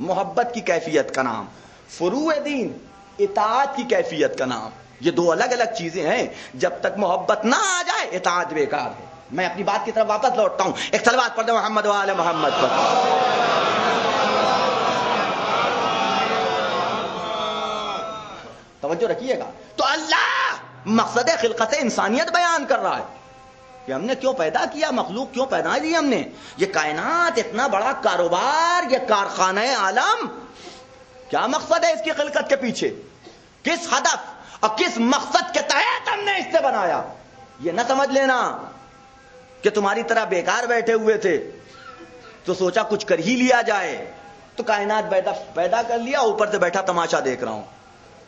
محبت کی کیفیت کا نام, فروع دین اطاعت کی کیفیت کا نام. یہ دو الگ الگ چیزیں ہیں. جب تک محبت نہ آ جائے اطاعت بیکار ہے. میں اپنی بات کی طرف واپس لوٹتا ہوں. ایک صلوات پڑھ دیں محمد و آل محمد پر. توجہ رکھیے گا. تو اللہ مقصد خلقت انسانیت بیان کر رہا ہے کہ ہم نے کیوں پیدا کیا, مخلوق کیوں پیدا کی ہم نے. یہ کائنات اتنا بڑا کاروبار, یہ کارخانہ عالم, کیا مقصد ہے اس کی خلقت کے پیچھے, کس ہدف اور کس مقصد کے تحت ہم نے اس سے بنایا. یہ نہ سمجھ لینا کہ تمہاری طرح بیکار بیٹھے ہوئے تھے تو سوچا کچھ کر ہی لیا جائے تو کائنات پیدا کر لیا, اوپر سے بیٹھا تماشا دیکھ رہا ہوں.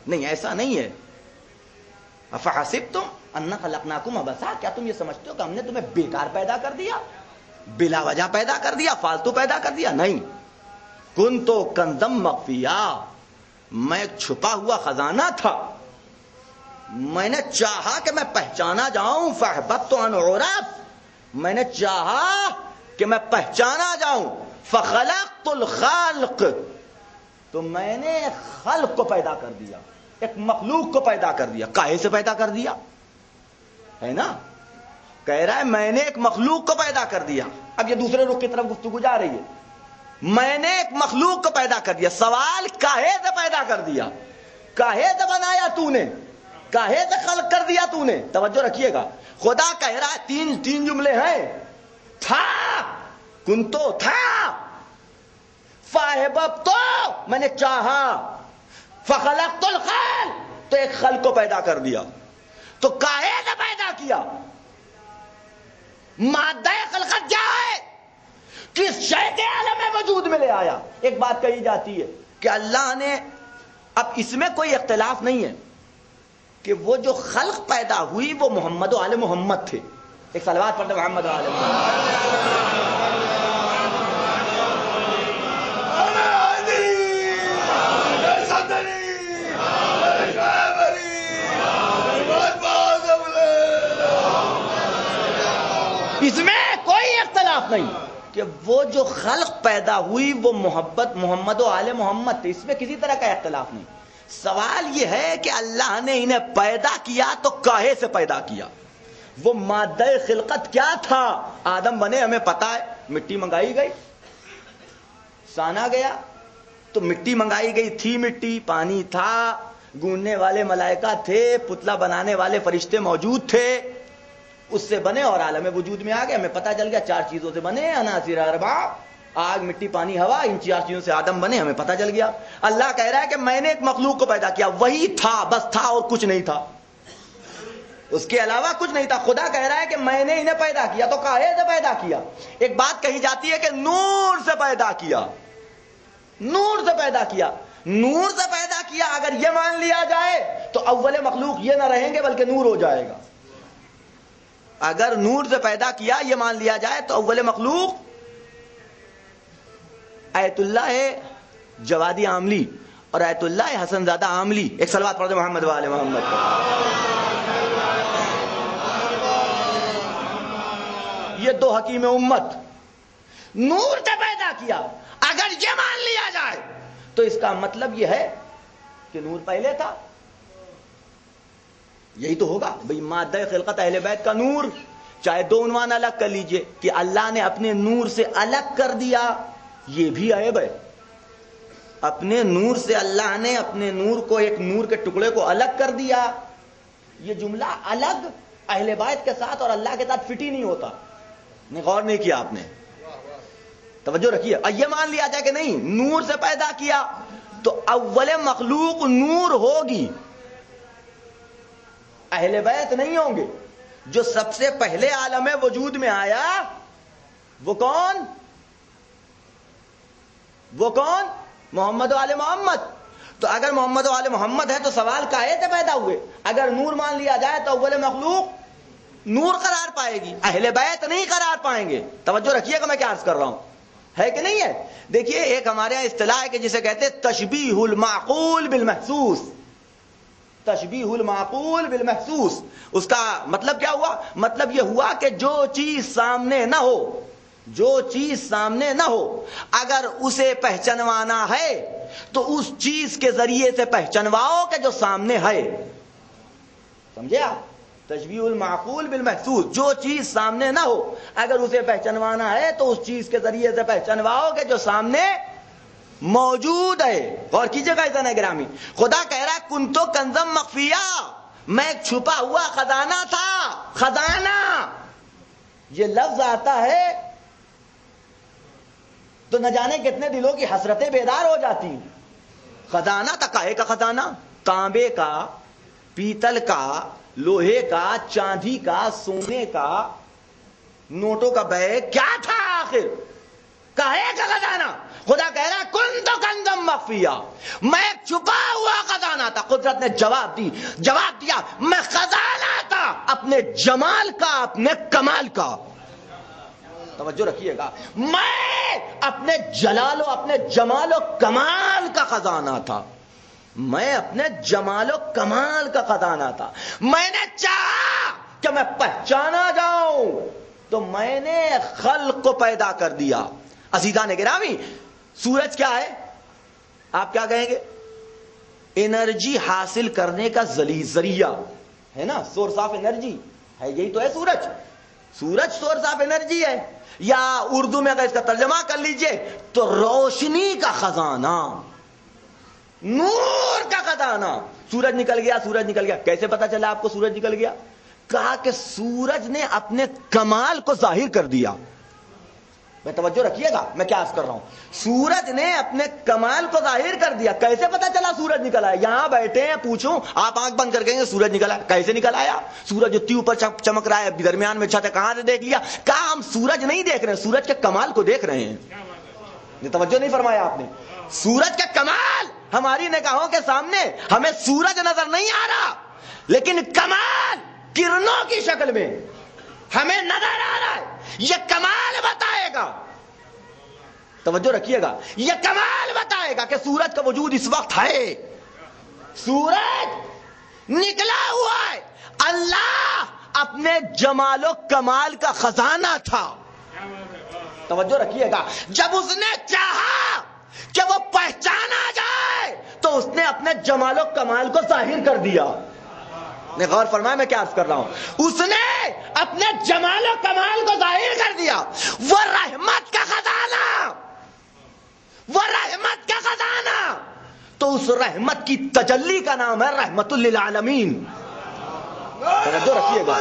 نہیں, ایسا نہیں ہے. افحسبتم انا خلقناکم عبثا, کیا تم یہ سمجھتے ہو کہ ہم نے تمہیں بیکار پیدا کر دیا, بلا وجہ پیدا کر دیا, فالتو پیدا کر دیا؟ نہیں. کنتو کنزم مخفیا, میں ایک چھپا ہوا خزانہ تھا, میں نے چاہا کہ میں پہچانا جاؤں. فاحببت ان اعرف, میں نے چاہا کہ میں پہچانا جاؤں. فخلقت الخالق, تو میں نے خلق کو پیدا کر دیا, ایک مخلوق کو پیدا کر دیا. کاہے سے پیدا کر دیا ہے نا, کہہ رہا ہے میں نے ایک مخلوق کو پیدا کر دیا. اب یہ دوسرے رخ کی طرف گفتگو جا رہی ہے. میں نے ایک مخلوق کو پیدا کر دیا. سوال کاہے سے پیدا کر دیا, کاہے سے بنایا تو نے, کاہے سے خلق کر دیا تو نے. توجہ رکھیے گا. خدا کہہ رہا ہے تین جملے ہیں. تھا, کنتو تھا, فاحببت میں نے چاہا, فخلقت الخلق تو ایک خلق کو پیدا کر دیا. تو کاہے سے پیدا کیا, مادہ خلقت کیا ہے, کس شے کے عالم وجود میں لے آیا. ایک بات کہی جاتی ہے کہ اللہ نے, اب اس میں کوئی اختلاف نہیں ہے کہ وہ جو خلق پیدا ہوئی وہ محمد و آل محمد تھے. ایک صلوات پڑھتے محمد و آل محمد. اس میں کوئی اختلاف نہیں کہ وہ جو خلق پیدا ہوئی وہ محمد و آل محمد تھے. اس میں کسی طرح کا اختلاف نہیں. سوال یہ ہے کہ اللہ نے انہیں پیدا کیا تو کاہے سے پیدا کیا, وہ مادہ خلقت کیا تھا. آدم بنے ہمیں پتا ہے, مٹی منگائی گئی, سانا گیا تو مٹی منگائی گئی تھی, مٹی, پانی تھا, گوننے والے ملائکہ تھے, پتلا بنانے والے فرشتے موجود تھے, اس سے بنے اور عالم وجود میں آ گئے. ہمیں پتہ چل گیا 4 چیزوں سے بنے, عناصر اربع, آگ, مٹی, پانی, ہوا, ان 4 چیزوں سے آدم بنے, ہمیں پتہ چل گیا. اللہ کہہ رہا ہے کہ میں نے ایک مخلوق کو پیدا کیا, وہی تھا, بس تھا اور کچھ نہیں تھا, اس کے علاوہ کچھ نہیں تھا. خدا کہہ رہا ہے کہ میں نے انہیں پیدا کیا تو کاہے سے پیدا کیا. ایک بات کہی جاتی ہے کہ نور سے پیدا کیا, نور سے پیدا کیا, نور سے پیدا کیا. اگر یہ مان لیا جائے تو اول مخلوق یہ نہ رہیں گے بلکہ نور ہو جائے گا. اگر نور سے پیدا کیا یہ مان لیا جائے تو اول مخلوق آیت اللہ جوادی عاملی اور آیت اللہ حسن زادہ عاملی. ایک صلوات پڑھ دیں محمد و آل محمد پر. یہ دو حکیم امت نور سے پیدا کیا. اگر یہ مان لیا جائے تو اس کا مطلب یہ ہے کہ نور پہلے تھا. یہی تو ہوگا بھئی مادہ خلقت اہل بیت کا نور. چاہے دو عنوان الگ کر لیجئے کہ اللہ نے اپنے نور سے الگ کر دیا, یہ بھی عیب ہے. اپنے نور سے اللہ نے اپنے نور کو, ایک نور کے ٹکڑے کو الگ کر دیا. یہ جملہ الگ اہل بیت کے ساتھ اور اللہ کے ساتھ فٹ ہی نہیں ہوتا. غور نہیں کیا آپ نے, توجہ رکھیے. یہ مان لیا جائے کہ نہیں نور سے پیدا کیا تو اول مخلوق نور ہوگی, اہل بیت نہیں ہوں گے. جو سب سے پہلے عالم وجود میں آیا وہ کون؟ وہ کون؟ محمد و آل محمد. تو اگر محمد و آل محمد ہے تو سوال کاہے سے پیدا ہوئے؟ اگر نور مان لیا جائے تو اول مخلوق نور قرار پائے گی, اہل بیت نہیں قرار پائیں گے. توجہ رکھیے گا میں کیا عرض کر رہا ہوں, ہے کہ نہیں ہے؟ دیکھیے ایک ہمارے یہاں اصطلاح ہے کہ جسے کہتے ہیں تشبیہ المعقول بالمحسوس. تشبیہ المعقول بالمحسوس. اس کا مطلب کیا ہوا؟ مطلب یہ ہوا کہ جو چیز سامنے نہ ہو, جو چیز سامنے نہ ہو, اگر اسے پہچانوانا ہے تو اس چیز کے ذریعے سے پہچانواؤ کہ جو سامنے ہے. سمجھے آپ؟ تشبیہ المعقول بالمحسوس. جو چیز سامنے نہ ہو اگر اسے پہچانوانا ہے تو اس چیز کے ذریعے سے پہچانواؤ کہ جو سامنے موجود ہے. غور کیجئے گا عزیزان گرامی, خدا کہہ رہا ہے کنتو کنزم مخفیہ, میں ایک چھپا ہوا خزانہ تھا. خزانہ یہ لفظ آتا ہے تو نہ جانے کتنے دلوں کی حسرتیں بیدار ہو جاتی. خزانہ تھا, کاہے کا خزانہ؟ تانبے کا, پیتل کا, لوہے کا, چاندی کا, سونے کا, نوٹوں کا بیگ, کیا تھا آخر؟ کاہے کا خزانہ؟ خدا کہہ رہا ہے کنتو کنزم مخفیہ, میں ایک چھپا ہوا خزانہ تھا. قدرت نے جواب دیا میں خزانہ تھا اپنے جمال کا, اپنے کمال کا. توجہ رکھیے گا, میں اپنے جلال و اپنے جمال و کمال کا خزانہ تھا. میں اپنے جمال و کمال کا خزانہ تھا. میں نے چاہا کہ میں پہچانا جاؤں تو میں نے خلق کو پیدا کر دیا. عزیزان گرامی, سورج کیا ہے؟ آپ کیا کہیں گے؟ انرجی حاصل کرنے کا ذریعہ ہے نا, سورس آف انرجی ہے. یہی تو ہے سورج. سورج سورس آف انرجی ہے, یا اردو میں اگر اس کا ترجمہ کر لیجئے تو روشنی کا خزانہ, نور کا خزانہ. سورج نکل گیا, سورج نکل گیا. کیسے پتا چلا آپ کو سورج نکل گیا؟ کہا کہ سورج نے اپنے کمال کو ظاہر کر دیا. میں توجہ رکھیے گا میں کیا عرض کر رہا ہوں. سورج نے اپنے کمال کو ظاہر کر دیا. کیسے پتا چلا سورج نکل آیا؟ یہاں بیٹھے ہیں, پوچھوں آپ آنکھ بند کر کہیں گے سورج نکل آیا. کیسے نکل آیا؟ سورج اتنی اوپر چمک رہا ہے, درمیان میں چھت ہے, کہاں سے دیکھ لیا؟ کہا ہم سورج نہیں دیکھ رہے, سورج کے کمال کو دیکھ رہے ہیں. یہ توجہ نہیں فرمایا آپ نے. سورج کا کمال ہماری نگاہوں کے سامنے, ہمیں سورج نظر نہیں آ رہا لیکن کمال کرنوں کی شکل میں ہمیں نظر آ رہا ہے. یہ کمال بتائے گا, توجہ رکھیے گا, یہ کمال بتائے گا کہ سورج کا وجود اس وقت ہے. سورج نکلا ہوا ہے. اللہ اپنے جمال و کمال کا خزانہ تھا. توجہ رکھیے گا, جب اس نے چاہا کہ وہ پہچانا جائے تو اس نے اپنے جمال و کمال کو ظاہر کر دیا. نے غور فرمایا میں کیا عرض کر رہا ہوں. اس نے اپنے جمال و کمال کو ظاہر کر دیا. وہ رحمت کا خزانہ, وہ رحمت کا خزانہ, تو اس رحمت کی تجلی کا نام ہے رحمت للعالمین. توجہ رکھیے گا.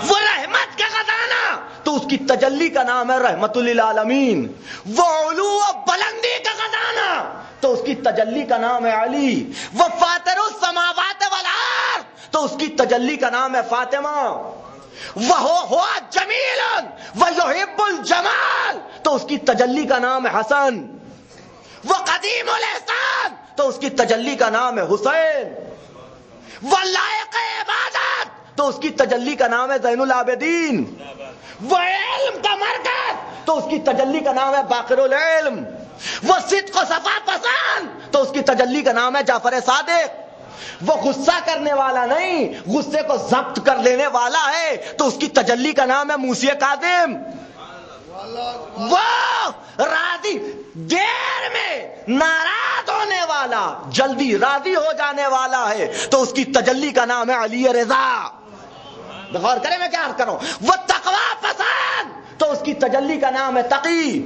وہ رحمت کا خزانہ تو اس کی تجلی کا نام ہے رحمت للعالمین. وہ علو و بلندی کا خزانہ تو اس کی تجلی کا نام ہے علی. وہ فاطر السماوات والارض تو اس کی تجلی کا نام ہے فاطمہ. وہ ہوا جمیل وہ یحب الجمال تو اس کی تجلی کا نام ہے حسن. وہ قدیم الاحسان تو اس کی تجلی کا نام ہے حسین. وہ لائق عبادت تو اس کی تجلی کا نام ہے زین العابدین، وہ علم کا مرکز تو اس کی تجلی کا نام ہے باقر العلم، وہ صدق و صفا پسند تو اس کی تجلی کا نام ہے جعفر صادق، وہ غصہ کرنے والا نہیں غصے کو ضبط کر لینے والا ہے تو اس کی تجلی کا نام ہے موسی کاظم، وہ راضی دیر میں ناراض ہونے والا جلدی راضی ہو جانے والا ہے تو اس کی تجلی کا نام ہے علی رضا۔ غور کریں میں کیا عرض کر رہا ہوں، وہ تقوی پسند تو اس کی تجلی کا نام ہے تقی،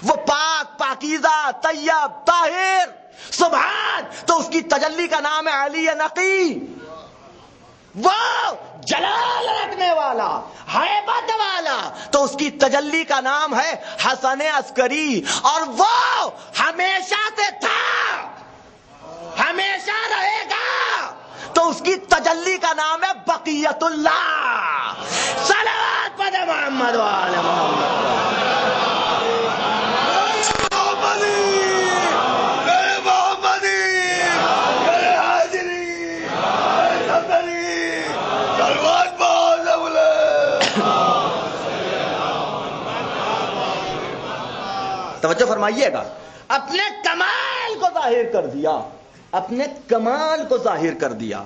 وہ پاک پاکیزہ طیب طاہر سبحان تو اس کی تجلی کا نام ہے علی نقی، وہ جلال رکھنے والا ہیبت والا تو اس کی تجلی کا نام ہے حسن عسکری، اور وہ ہمیشہ سے تھا ہمیشہ رہے گا تو اس کی تجلی کا نام ہے بقیت اللہ۔ صلوات پڑھ محمد وآل محمد۔ توجہ فرمائیے گا، اپنے کمال کو ظاہر کر دیا، اپنے کمال کو ظاہر کر دیا،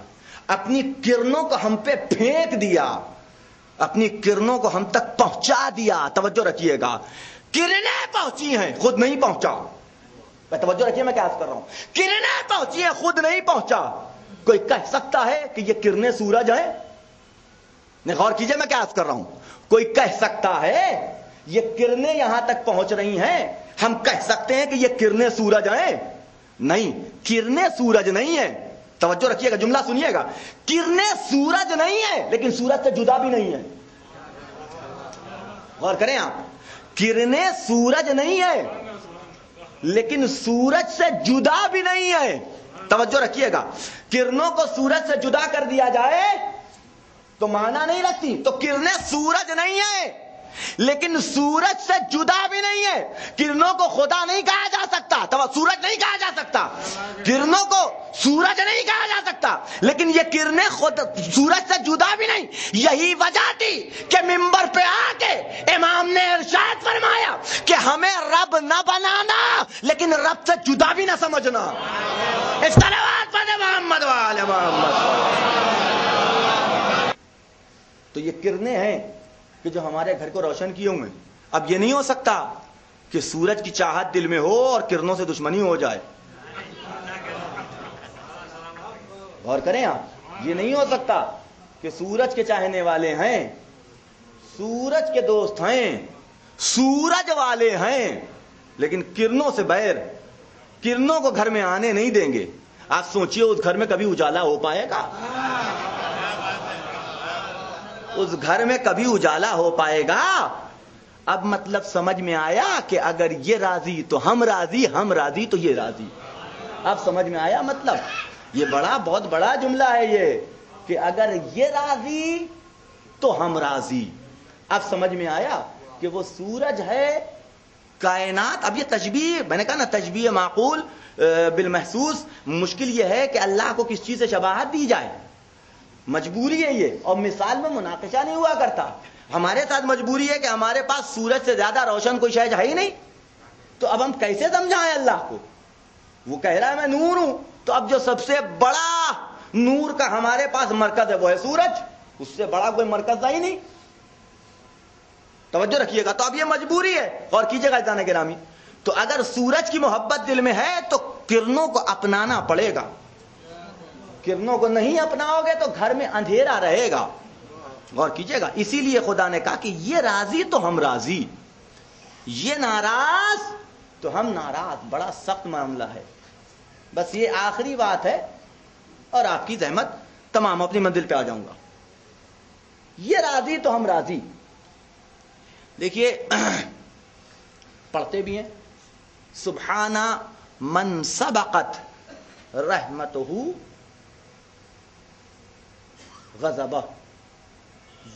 اپنی کرنوں کو ہم پہ پھینک دیا، اپنی کرنوں کو ہم تک پہنچا دیا۔ توجہ رکھیے گا، کرنیں پہنچی ہیں خود نہیں پہنچا، توجہ رکھیے میں کیا عرض کر رہا ہوں، کرنیں پہنچی ہیں خود نہیں پہنچا۔ کوئی کہہ سکتا ہے کہ یہ کرنیں سورج ہیں؟ غور کیجئے میں کیا عرض کر رہا ہوں، کوئی کہہ سکتا ہے یہ کرنیں یہاں تک پہنچ رہی ہیں، ہم کہہ سکتے ہیں کہ یہ کرنیں سورج ہیں؟ نہیں، کرنیں سورج نہیں ہیں۔ توجہ رکھیے گا، جملہ سنیے گا، کرنیں سورج نہیں ہیں لیکن سورج سے جدا بھی نہیں ہے۔ غور کریں آپ، کرنیں سورج نہیں ہے لیکن سورج سے جدا بھی نہیں ہے۔ توجہ رکھیے گا، کرنوں کو سورج سے جدا کر دیا جائے تو معنی نہیں رکھتی، تو کرنیں سورج نہیں ہے لیکن سورج سے جدا بھی نہیں ہے۔ کرنوں کو خدا نہیں کہا جا سکتا، سورج نہیں کہا جا سکتا، کرنوں کو سورج نہیں کہا جا سکتا لیکن یہ کرنیں خود سورج سے جدا بھی نہیں۔ یہی وجہ تھی کہ منبر پہ آ کے امام نے ارشاد فرمایا کہ ہمیں رب نہ بنانا لیکن رب سے جدا بھی نہ سمجھنا۔ صلوات پڑھ محمد وآل محمد۔ تو یہ کرنیں ہیں کہ جو ہمارے گھر کو روشن کیے ہوئے۔ اب یہ نہیں ہو سکتا کہ سورج کی چاہت دل میں ہو اور کرنوں سے دشمنی ہو جائے۔ غور کریں آپ، یہ نہیں ہو سکتا کہ سورج کے چاہنے والے ہیں، سورج کے دوست ہیں، سورج والے ہیں لیکن کرنوں سے بیر، کرنوں کو گھر میں آنے نہیں دیں گے۔ آپ سوچئے اس گھر میں کبھی اجالا ہو پائے گا؟ اس گھر میں کبھی اجالا ہو پائے گا؟ اب مطلب سمجھ میں آیا کہ اگر یہ راضی تو ہم راضی، ہم راضی تو یہ راضی۔ اب سمجھ میں آیا مطلب؟ یہ بہت بڑا جملہ ہے یہ کہ اگر یہ راضی تو ہم راضی۔ اب سمجھ میں آیا کہ وہ سورج ہے کائنات۔ اب یہ تشبیہ، میں نے کہا نا تشبیہ معقول بالمحسوس، مشکل یہ ہے کہ اللہ کو کس چیز سے شباہت دی جائے، مجبوری ہے یہ، اور مثال میں مناقشہ نہیں ہوا کرتا۔ ہمارے ساتھ مجبوری ہے کہ ہمارے پاس سورج سے زیادہ روشن کوئی شے ہے ہی نہیں، تو اب ہم کیسے سمجھائیں اللہ کو؟ وہ کہہ رہا ہے میں نور ہوں، تو اب جو سب سے بڑا نور کا ہمارے پاس مرکز ہے وہ ہے سورج، اس سے بڑا کوئی مرکز ہی نہیں۔ توجہ رکھیے گا، تو اب یہ مجبوری ہے۔ اور کیجئے گا جانے گرامی، تو اگر سورج کی محبت دل میں ہے تو کرنوں کو اپنانا پڑے گا، کرنوں کو نہیں اپناؤ گے تو گھر میں اندھیرا رہے گا۔ غور کیجئے گا، اسی لیے خدا نے کہا کہ یہ راضی تو ہم راضی، یہ ناراض تو ہم ناراض۔ بڑا سخت معاملہ ہے۔ بس یہ آخری بات ہے اور آپ کی زحمت تمام، اپنی منزل پہ آ جاؤں گا۔ یہ راضی تو ہم راضی، دیکھیے پڑھتے بھی ہیں، سبحان من سبقت رحمتہ غضبہ،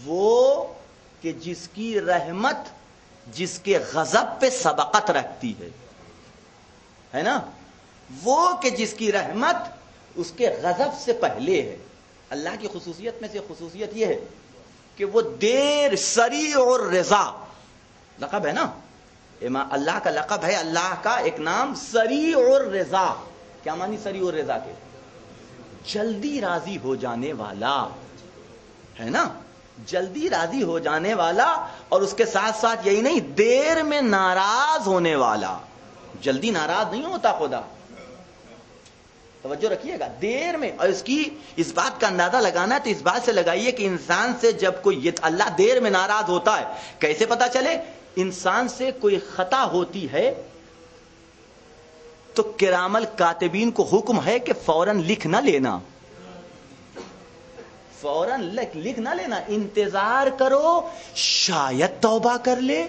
وہ کہ جس کی رحمت جس کے غضب پہ سبقت رکھتی ہے نا، وہ کہ جس کی رحمت اس کے غضب سے پہلے ہے. اللہ کی خصوصیت میں سے خصوصیت یہ ہے کہ وہ دیر سریع اور رضا لقب ہے نا, اللہ کا لقب ہے, اللہ کا ایک نام سریع اور رضا. کیا معنی سریع اور رضا کے؟ جلدی راضی ہو جانے والا ہے نا, جلدی راضی ہو جانے والا. اور اس کے ساتھ ساتھ یہی نہیں, دیر میں ناراض ہونے والا. جلدی ناراض نہیں ہوتا خدا, توجہ رکھیے گا, دیر میں. اور اس بات کا اندازہ لگانا ہے تو اس بات سے لگائیے کہ انسان سے جب کوئی اللہ دیر میں ناراض ہوتا ہے, کیسے پتا چلے؟ انسان سے کوئی خطا ہوتی ہے تو کرام الکاتبین کو حکم ہے کہ فوراً لکھ نہ لینا, فوراً لکھ نہ لینا, انتظار کرو, شاید توبہ کر لے.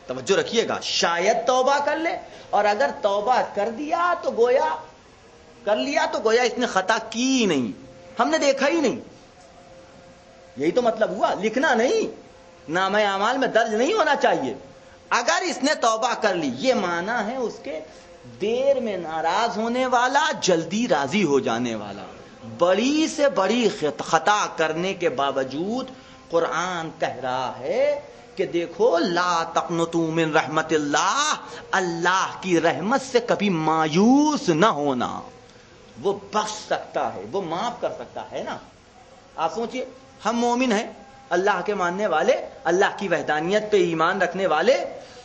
توجہ رکھیے گا, شاید توبہ کر لے. اور اگر توبہ کر دیا تو گویا اس نے خطا کی ہی نہیں, ہم نے دیکھا ہی نہیں. یہی تو مطلب ہوا, لکھنا نہیں, نامہ اعمال میں درج نہیں ہونا چاہیے. اگر اس نے توبہ کر لی, یہ معنی ہے اس کے دیر میں ناراض ہونے والا, جلدی راضی ہو جانے والا. بڑی سے بڑی خطا کرنے کے باوجود قرآن کہہ رہا ہے کہ دیکھو, لا تقنطوا من رحمت اللہ, اللہ کی رحمت سے کبھی مایوس نہ ہونا. وہ بخش سکتا ہے, وہ معاف کر سکتا ہے نا. آپ سوچئے, ہم مومن ہیں, اللہ کے ماننے والے, اللہ کی وحدانیت پہ ایمان رکھنے والے,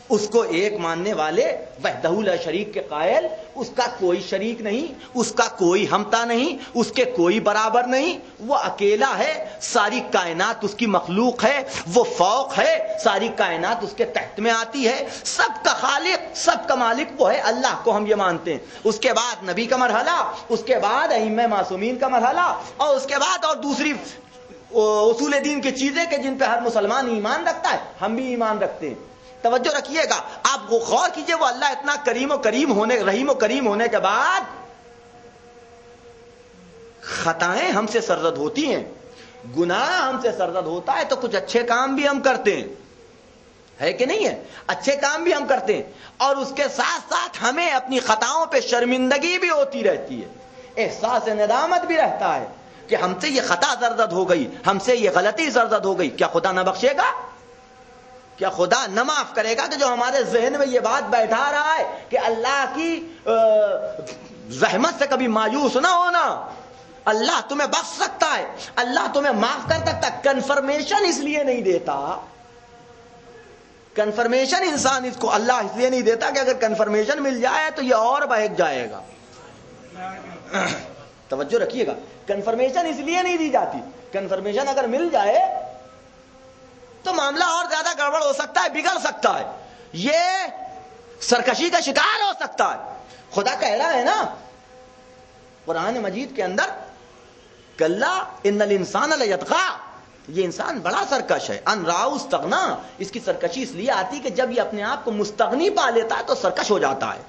اس کو ایک ماننے والے, وحدہ لا شریک کے قائل, اس کا کوئی شریک نہیں, اس کا کوئی ہمتا نہیں, اس کے کوئی برابر نہیں, وہ اکیلا ہے, ساری کائنات اس کی مخلوق ہے, وہ فوق ہے, ساری کائنات اس کے تحت میں آتی ہے, سب کا خالق, سب کا مالک وہ ہے. اللہ کو ہم یہ مانتے ہیں. اس کے بعد نبی کا مرحلہ, اس کے بعد ائمہ معصومین کا مرحلہ, اور اس کے بعد اور دوسری اصول دین کی چیزیں کہ جن پہ ہر مسلمان ایمان رکھتا ہے, ہم بھی ایمان رکھتے ہیں. توجہ رکھیے گا, آپ غور کیجئے, وہ اللہ اتنا رحیم و کریم ہونے کے بعد خطائیں ہم سے سرزد ہوتی ہیں, گناہ ہم سے سرزد ہوتا ہے, تو کچھ اچھے کام بھی ہم کرتے ہیں, ہے کہ نہیں ہے؟ اچھے کام بھی ہم کرتے ہیں, اور اس کے ساتھ ساتھ ہمیں اپنی خطاؤں پہ شرمندگی بھی ہوتی رہتی ہے, احساس ندامت بھی رہتا ہے کہ ہم سے یہ خطا سرزد ہو گئی, ہم سے یہ غلطی سرزد ہو گئی. کیا خدا نہ بخشے گا؟ کیا خدا نہ معاف کرے گا؟ کہ جو ہمارے ذہن میں یہ بات بیٹھا رہا ہے کہ اللہ کی رحمت سے کبھی مایوس نہ ہونا, اللہ تمہیں بخش سکتا ہے, اللہ تمہیں معاف کر سکتا ہے. کنفرمیشن اس لیے نہیں دیتا, کنفرمیشن انسان اس کو اللہ اس لیے نہیں دیتا کہ اگر کنفرمیشن مل جائے تو یہ اور بہک جائے گا. توجہ رکھیے گا, کنفرمیشن اس لیے نہیں دی جاتی, کنفرمیشن اگر مل جائے تو معاملہ اور زیادہ گڑبڑ ہو سکتا ہے, بگڑ سکتا ہے, یہ سرکشی کا شکار ہو سکتا ہے. خدا کہہ رہا ہے نا قرآن مجید کے اندر, کلا ان الانسان لیطغی, یہ انسان بڑا سرکش ہے, ان راؤ استغنا. اس کی سرکشی اس لیے آتی کہ جب یہ اپنے آپ کو مستغنی پا لیتا ہے تو سرکش ہو جاتا ہے.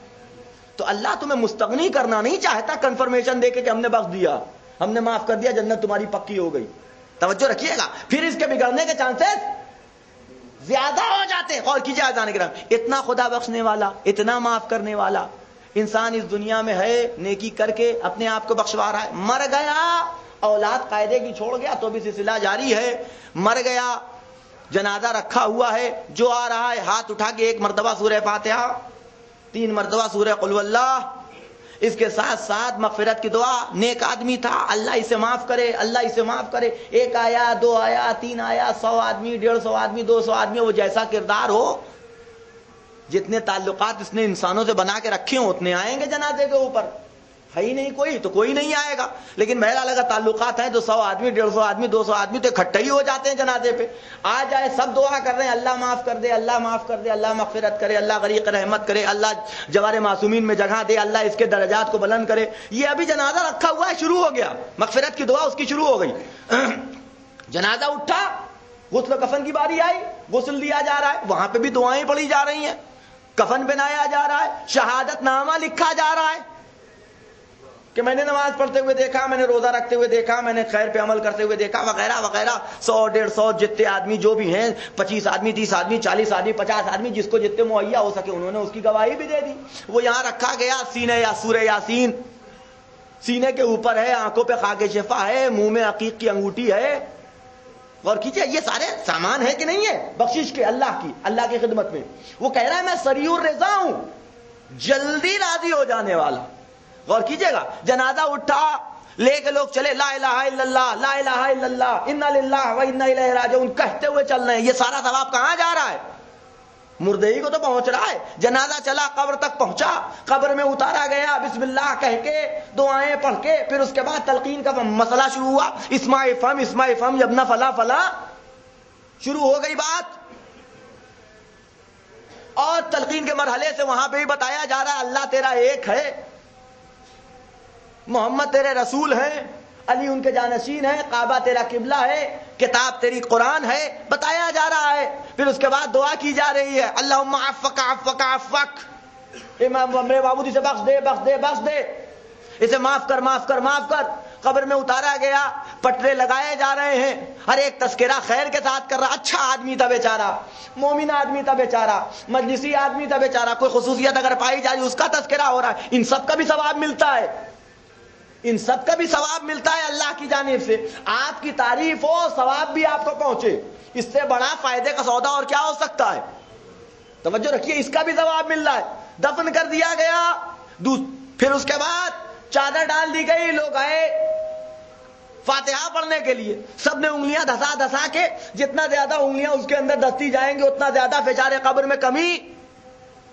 تو اللہ تمہیں مستغنی کرنا نہیں چاہتا کنفرمیشن دے کے کہ ہم نے بخش دیا, ہم نے معاف کر دیا, جنت تمہاری پکی ہو گئی. توجہ رکھیے گا, پھر اس کے بگڑنے کے چانسز زیادہ ہو جاتے ہیں. غور کیجیے عزیزان کرام, اتنا خدا بخشنے والا, اتنا معاف کرنے والا انسان اس دنیا میں ہے, نیکی کر کے اپنے آپ کو بخشوا رہا ہے. مر گیا, اولاد قاعدے کی چھوڑ گیا تو بھی سلسلہ جاری ہے. مر گیا, جنازہ رکھا ہوا ہے, جو آ رہا ہے ہاتھ اٹھا کے 1 مرتبہ سورہ فاتحہ, 3 مرتبہ سورہ قل واللہ, اس کے ساتھ ساتھ مغفرت کی دعا. نیک آدمی تھا, اللہ اسے معاف کرے, اللہ اسے معاف کرے. 1 آیا, 2 آیا, 3 آیا, 100 آدمی, 150 آدمی, 200 آدمی, وہ جیسا کردار ہو, جتنے تعلقات اس نے انسانوں سے بنا کے رکھے ہوں اتنے آئیں گے جنازے کے اوپر. ہے ہی نہیں کوئی تو کوئی نہیں آئے گا. لیکن بہرحال اگر تعلقات ہیں تو 100 آدمی, 150 آدمی, 200 آدمی تو اکٹھے ہی ہو جاتے ہیں جنازے پہ. آ جائے, سب دعا کر رہے ہیں, اللہ معاف کر دے, اللہ معاف کر دے, اللہ مغفرت کرے, اللہ غریق رحمت کرے, اللہ جوار معصومین میں جگہ دے, اللہ اس کے درجات کو بلند کرے. یہ ابھی جنازہ رکھا ہوا ہے, شروع ہو گیا, مغفرت کی دعا اس کی شروع ہو گئی. جنازہ اٹھا, غسل و کفن کی باری آئی, غسل دیا جا رہا ہے, وہاں پہ بھی دعائیں پڑھی جا رہی ہیں, کفن پہنایا جا رہا ہے, شہادت نامہ لکھا جا رہا ہے کہ میں نے نماز پڑھتے ہوئے دیکھا, میں نے روزہ رکھتے ہوئے دیکھا, میں نے خیر پہ عمل کرتے ہوئے دیکھا, وغیرہ وغیرہ. 100 150 جتنے آدمی جو بھی ہیں, 25 آدمی, 30 آدمی, 40 آدمی, 50 آدمی, جس کو جتنے مہیا ہو سکے انہوں نے اس کی گواہی بھی دے دی. وہ یہاں رکھا گیا, سینہ یا سورہ یاسین سینے کے اوپر ہے, آنکھوں پہ خاک شفا ہے, منہ میں عقیق کی انگوٹھی ہے. غور کیجئے, یہ سارے سامان ہے کہ نہیں ہے بخشش کے اللہ کی, اللہ کی خدمت میں. وہ کہہ رہا ہے میں سریع الرضا ہوں, جلدی راضی ہو جانے والا. غور کیجئے گا, جنازہ اٹھا لے کے لوگ چلے, لا الہ الا اللہ, لا الہ الا اللہ, انا للہ و انا الیہ راجعون کہتے ہوئے چل رہے ہیں. یہ سارا ثواب کہاں جا رہا ہے؟ مردے ہی کو تو پہنچ رہا ہے. جنازہ چلا, قبر تک پہنچا, قبر میں اتارا گیا, بسم اللہ کہہ کے دعائیں پڑھ کے, پھر اس کے بعد تلقین کا مسئلہ شروع ہوا. اسماء فم یبنا فلا فلا, شروع ہو گئی بات. اور تلقین کے مرحلے سے وہاں پہ بھی بتایا جا رہا ہے اللہ تیرا ایک ہے, محمد تیرے رسول ہیں, علی ان کے جانشین ہیں, کعبہ تیرا قبلہ ہے, کتاب تیری قرآن ہے, بتایا جا رہا ہے. پھر اس کے بعد دعا کی جا رہی ہے, اللہم عفک عفک عفک, امام میرے بابودی سے بخش دے بخش دے بخش دے, اسے معاف کر معاف کر معاف کر. قبر میں اتارا گیا, پٹرے لگائے جا رہے ہیں, ہر ایک تذکرہ خیر کے ساتھ کر رہا. اچھا آدمی تھا بیچارہ, مومن آدمی تھا بیچارہ, مجلسی آدمی تھا بیچارہ, کوئی خصوصیت اگر پائی جائے اس کا تذکرہ ہو رہا ہے. ان سب کا بھی ثواب ملتا ہے, ان سب کا بھی ثواب ملتا ہے اللہ کی جانب سے. آپ کی تعریف ہو, ثواب بھی آپ کو پہنچے, اس سے بڑا فائدے کا سودا اور کیا ہو سکتا ہے؟ توجہ رکھیے, اس کا بھی ثواب مل رہا ہے. دفن کر دیا گیا, پھر اس کے بعد چادر ڈال دی گئی, لوگ آئے فاتحہ پڑھنے کے لیے. سب نے انگلیاں دھسا دھسا کے, جتنا زیادہ انگلیاں اس کے اندر دھستی جائیں گے اتنا زیادہ بیچارے قبر میں کمی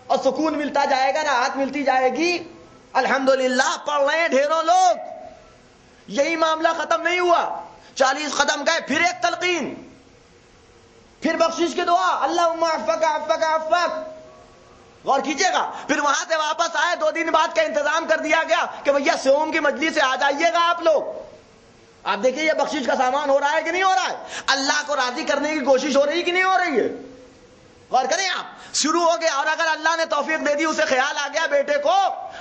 اور سکون ملتا جائے گا, راحت ملتی جائے گی. الحمدللہ پڑھ رہے ہیں ڈھیروں لوگ. یہی معاملہ ختم نہیں ہوا, 40 قدم گئے, پھر ایک تلقین, پھر بخشش کی دعا, اللہم عفک عفک عفک. غور کیجئے گا, پھر وہاں سے واپس آئے, 2 دن بعد کا انتظام کر دیا گیا کہ بھیا سوم کی مجلس سے آ جائیے گا آپ لوگ. آپ دیکھیے یہ بخشش کا سامان ہو رہا ہے کہ نہیں ہو رہا ہے؟ اللہ کو راضی کرنے کی کوشش ہو رہی ہے کہ نہیں ہو رہی ہے؟ غور کریں آپ, شروع ہو گیا. اور اگر اللہ نے توفیق دے دی, اسے خیال آ گیا بیٹے کو,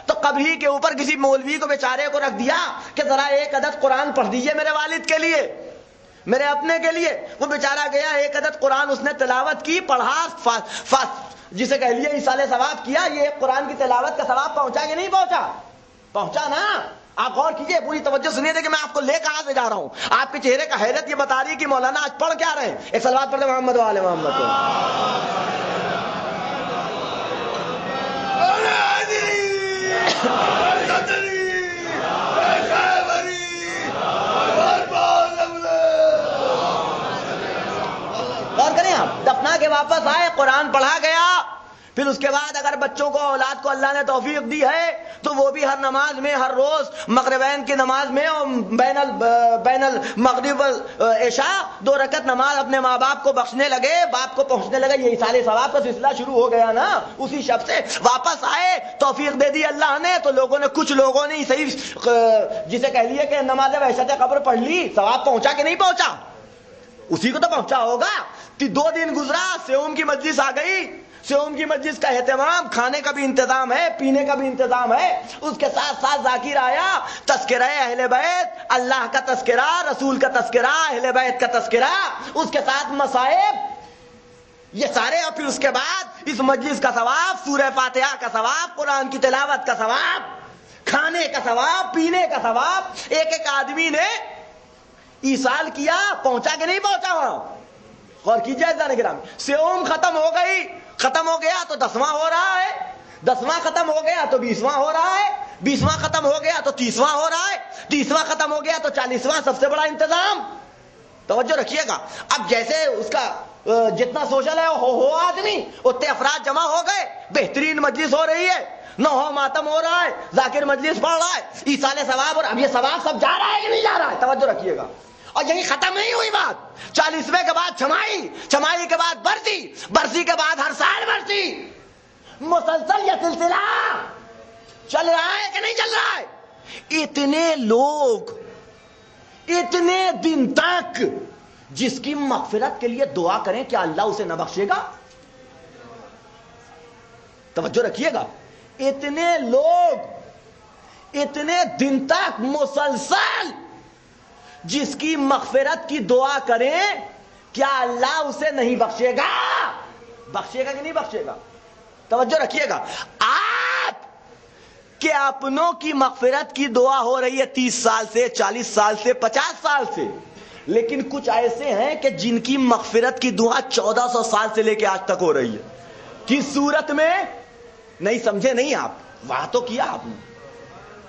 تو قبری کے اوپر کسی مولوی کو بیچارے کو رکھ دیا کہ ذرا 1 عدد قرآن پڑھ دیجئے میرے والد کے لیے, میرے اپنے کے لیے. وہ بیچارہ گیا, 1 عدد قرآن اس نے تلاوت کی, پڑھا, جسے کہہ لیے ایصال ثواب کیا. یہ ایک قرآن کی تلاوت کا ثواب پہنچا کہ نہیں پہنچا؟ پہنچا نا. آپ غور کیجئے, پوری توجہ سنیے کہ میں آپ کو لے کہاں سے جا رہا ہوں. آپ کے چہرے کا حیرت یہ بتا رہی ہے کہ مولانا آج پڑھ کیا رہے ہیں. ایک صلوات پڑھتے محمد وآل محمد کو. غور کریں آپ, دفنا کے واپس آئے, قرآن پڑھا گیا. پھر اس کے بعد اگر بچوں کو, اولاد کو اللہ نے توفیق دی ہے تو وہ بھی ہر نماز میں, ہر روز مغربین کی نماز میں اور بین المغرب والعشاء 2 رکعت نماز اپنے ماں باپ کو بخشنے لگے, باپ کو پہنچنے لگے. یہ ایصال ثواب کا سلسلہ شروع ہو گیا نا. اسی شب سے واپس آئے, توفیق دے دی اللہ نے, تو لوگوں نے, کچھ لوگوں نے صحیح جسے کہہ لیے کہ نماز وحشت قبر پڑھ لی. ثواب پہنچا کہ نہیں پہنچا؟ اسی کو تو پہنچا ہوگا. 2 دن گزرا, سیوم کی مجلس آ گئی. سیوم کی مجلس کا اہتمام, کھانے کا بھی انتظام ہے, پینے کا بھی انتظام ہے. اس کے ساتھ ساتھ ذاکر آیا, تذکرہ اہل بیت, اللہ کا تذکرہ, رسول کا تذکرہ, اہل بیت کا تذکرہ, اس کے ساتھ مصائب, یہ سارے. اور پھر اس کے بعد اس مجلس کا ثواب, سورہ فاتحہ کا ثواب, قرآن کی تلاوت کا ثواب, کھانے کا ثواب, پینے کا ثواب. ایک آدمی نے ایصال کیا, پہنچا کہ نہیں پہنچا وہاں؟ غور کیجیے عزیزان کرام. سیوم ختم ہو گئی, ختم ہو گیا تو 10واں ہو رہا ہے, 10واں ختم ہو گیا تو 20واں ہو رہا ہے, 20واں ختم ہو گیا تو 30واں ہو رہا ہے, 30واں ختم ہو گیا تو 40واں. سب سے بڑا انتظام, توجہ رکھیے گا. اب جیسے اس کا جتنا سوشل ہے ہو آدمی, اتنے افراد جمع ہو گئے, بہترین مجلس ہو رہی ہے, نوحہ ماتم ہو رہا ہے, ذاکر مجلس پڑھ رہا ہے, ایصال ثواب. اور اب یہ ثواب سب جا رہا ہے کہ نہیں جا رہا ہے؟ توجہ رکھیے گا. اور یہی ختم نہیں ہوئی بات. 40ویں کے بعد چھمائی, چھمائی کے بعد برسی, برسی کے بعد ہر سال برسی. مسلسل یہ سلسلہ چل رہا ہے کہ نہیں چل رہا ہے؟ اتنے لوگ, اتنے دن تک, جس کی مغفرت کے لیے دعا کریں, کیا اللہ اسے نہ بخشے گا؟ توجہ رکھیے گا. اتنے لوگ, اتنے دن تک مسلسل جس کی مغفرت کی دعا کریں, کیا اللہ اسے نہیں بخشے گا؟ بخشے گا کہ نہیں بخشے گا؟ توجہ رکھیے گا. آپ کہ اپنوں کی مغفرت کی دعا ہو رہی ہے 30 سال سے، 40 سال سے، 50 سال سے، لیکن کچھ ایسے ہیں کہ جن کی مغفرت کی دعا 1400 سال سے لے کے آج تک ہو رہی ہے. کس صورت میں؟ نہیں سمجھے نہیں آپ؟ وہاں تو کیا آپ نے.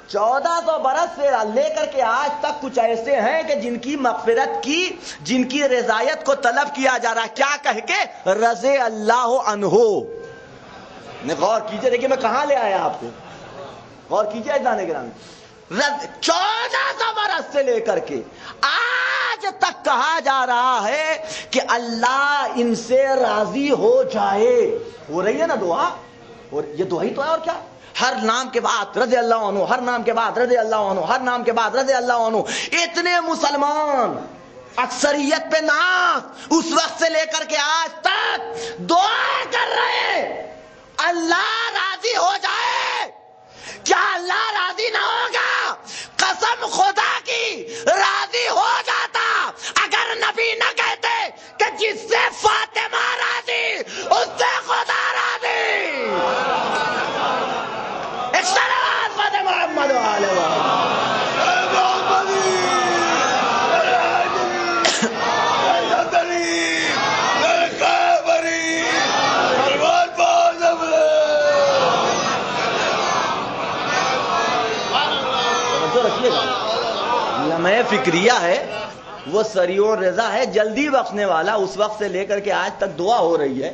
1400 برس سے لے کر کے آج تک کچھ ایسے ہیں کہ جن کی مغفرت کی، جن کی رضایت کو طلب کیا جا رہا ہے. کیا کہہ کے؟ رضی اللہ عنہ. غور کیجئے، دیکھیے میں کہاں لے آیا آپ کو، غور کیجئے اذان گرامی. 1400 برس سے لے کر کے آج تک کہا جا رہا ہے کہ اللہ ان سے راضی ہو جائے. ہو رہی ہے نا دعا، اور یہ دعا ہی تو ہے. اور کیا؟ ہر نام کے بعد رضی اللہ عنہ، ہر نام کے بعد رضی اللہ عنہ، ہر نام کے بعد رضی اللہ عنہ. اتنے مسلمان اکثریت پہ ناز اس وقت سے لے کر کے آج تک دعا کر رہے اللہ راضی ہو جائے. کیا اللہ راضی نہ ہوگا؟ قسم خدا کی راضی ہو جاتا اگر نبی نہ کہتے کہ جس سے فاطمہ راضی اس سے خدا راضی. ایک صلوات فاتح محمد وآلہ لمحہ فکریہ ہے، وہ سریع الرضا ہے، جلدی بخشنے والا. اس وقت سے لے کر کے آج تک دعا ہو رہی ہے،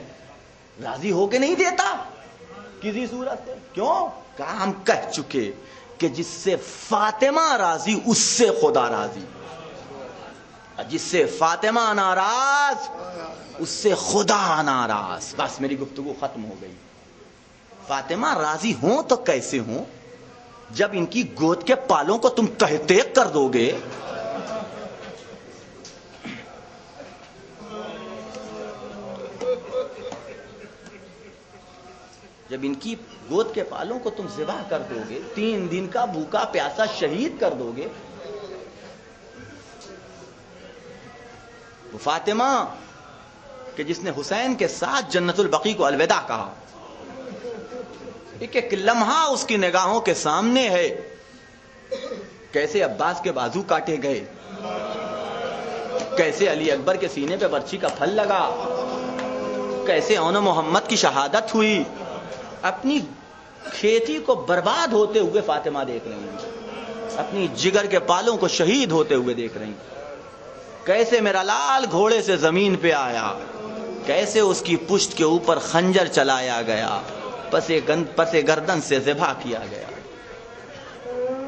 راضی ہو کے نہیں دیتا کسی صورت سے. کیوں؟ کہا ہم کہہ چکے کہ جس سے فاطمہ راضی اس سے خدا راضی، جس سے فاطمہ ناراض اس سے خدا ناراض. بس میری گفتگو ختم ہو گئی. فاطمہ راضی ہوں تو کیسے ہوں جب ان کی گود کے پالوں کو تم تہتے کر دو گے. جب ان کی گود کے پالوں کو تم ذبح کر دو گے، 3 دن کا بھوکا پیاسا شہید کر دو گے. وہ فاطمہ کہ جس نے حسین کے ساتھ جنت البقیع کو الوداع کہا، ایک ایک لمحہ اس کی نگاہوں کے سامنے ہے. کیسے عباس کے بازو کاٹے گئے، کیسے علی اکبر کے سینے پہ برچھی کا پھل لگا، کیسے اون محمد کی شہادت ہوئی. اپنی کھیتی کو برباد ہوتے ہوئے فاطمہ دیکھ رہی ہیں، اپنی جگر کے پالوں کو شہید ہوتے ہوئے دیکھ رہی ہیں. کیسے میرا لال گھوڑے سے زمین پہ آیا، کیسے اس کی پشت کے اوپر خنجر چلایا گیا، پس گردن سے ذبح کیا گیا.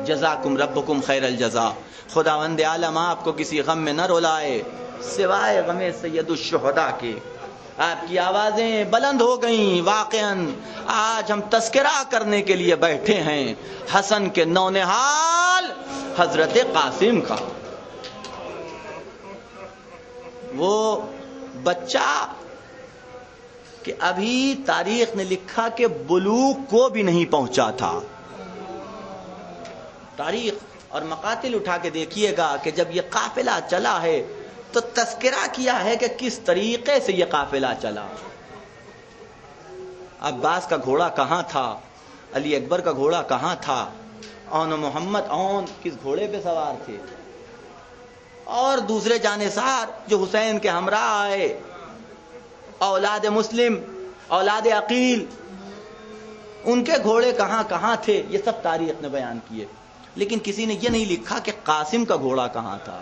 جزاکم ربکم خیر الجزا. خداوند عالم آپ کو کسی غم میں نہ رلائے سوائے غم سید الشہداء کے. آپ کی آوازیں بلند ہو گئیں. واقعاً آج ہم تذکرہ کرنے کے لیے بیٹھے ہیں حسن کے نونہال حضرت قاسم کا. وہ بچہ کہ ابھی تاریخ نے لکھا کہ بلوغ کو بھی نہیں پہنچا تھا. تاریخ اور مقاتل اٹھا کے دیکھیے گا کہ جب یہ قافلہ چلا ہے تو تذکرہ کیا ہے کہ کس طریقے سے یہ قافلہ چلا. عباس کا گھوڑا کہاں تھا، علی اکبر کا گھوڑا کہاں تھا، اون محمد اون کس گھوڑے پہ سوار تھے، اور دوسرے جانثار جو حسین کے ہمراہ آئے، اولاد مسلم، اولاد عقیل، ان کے گھوڑے کہاں کہاں تھے. یہ سب تاریخ نے بیان کیے، لیکن کسی نے یہ نہیں لکھا کہ قاسم کا گھوڑا کہاں تھا،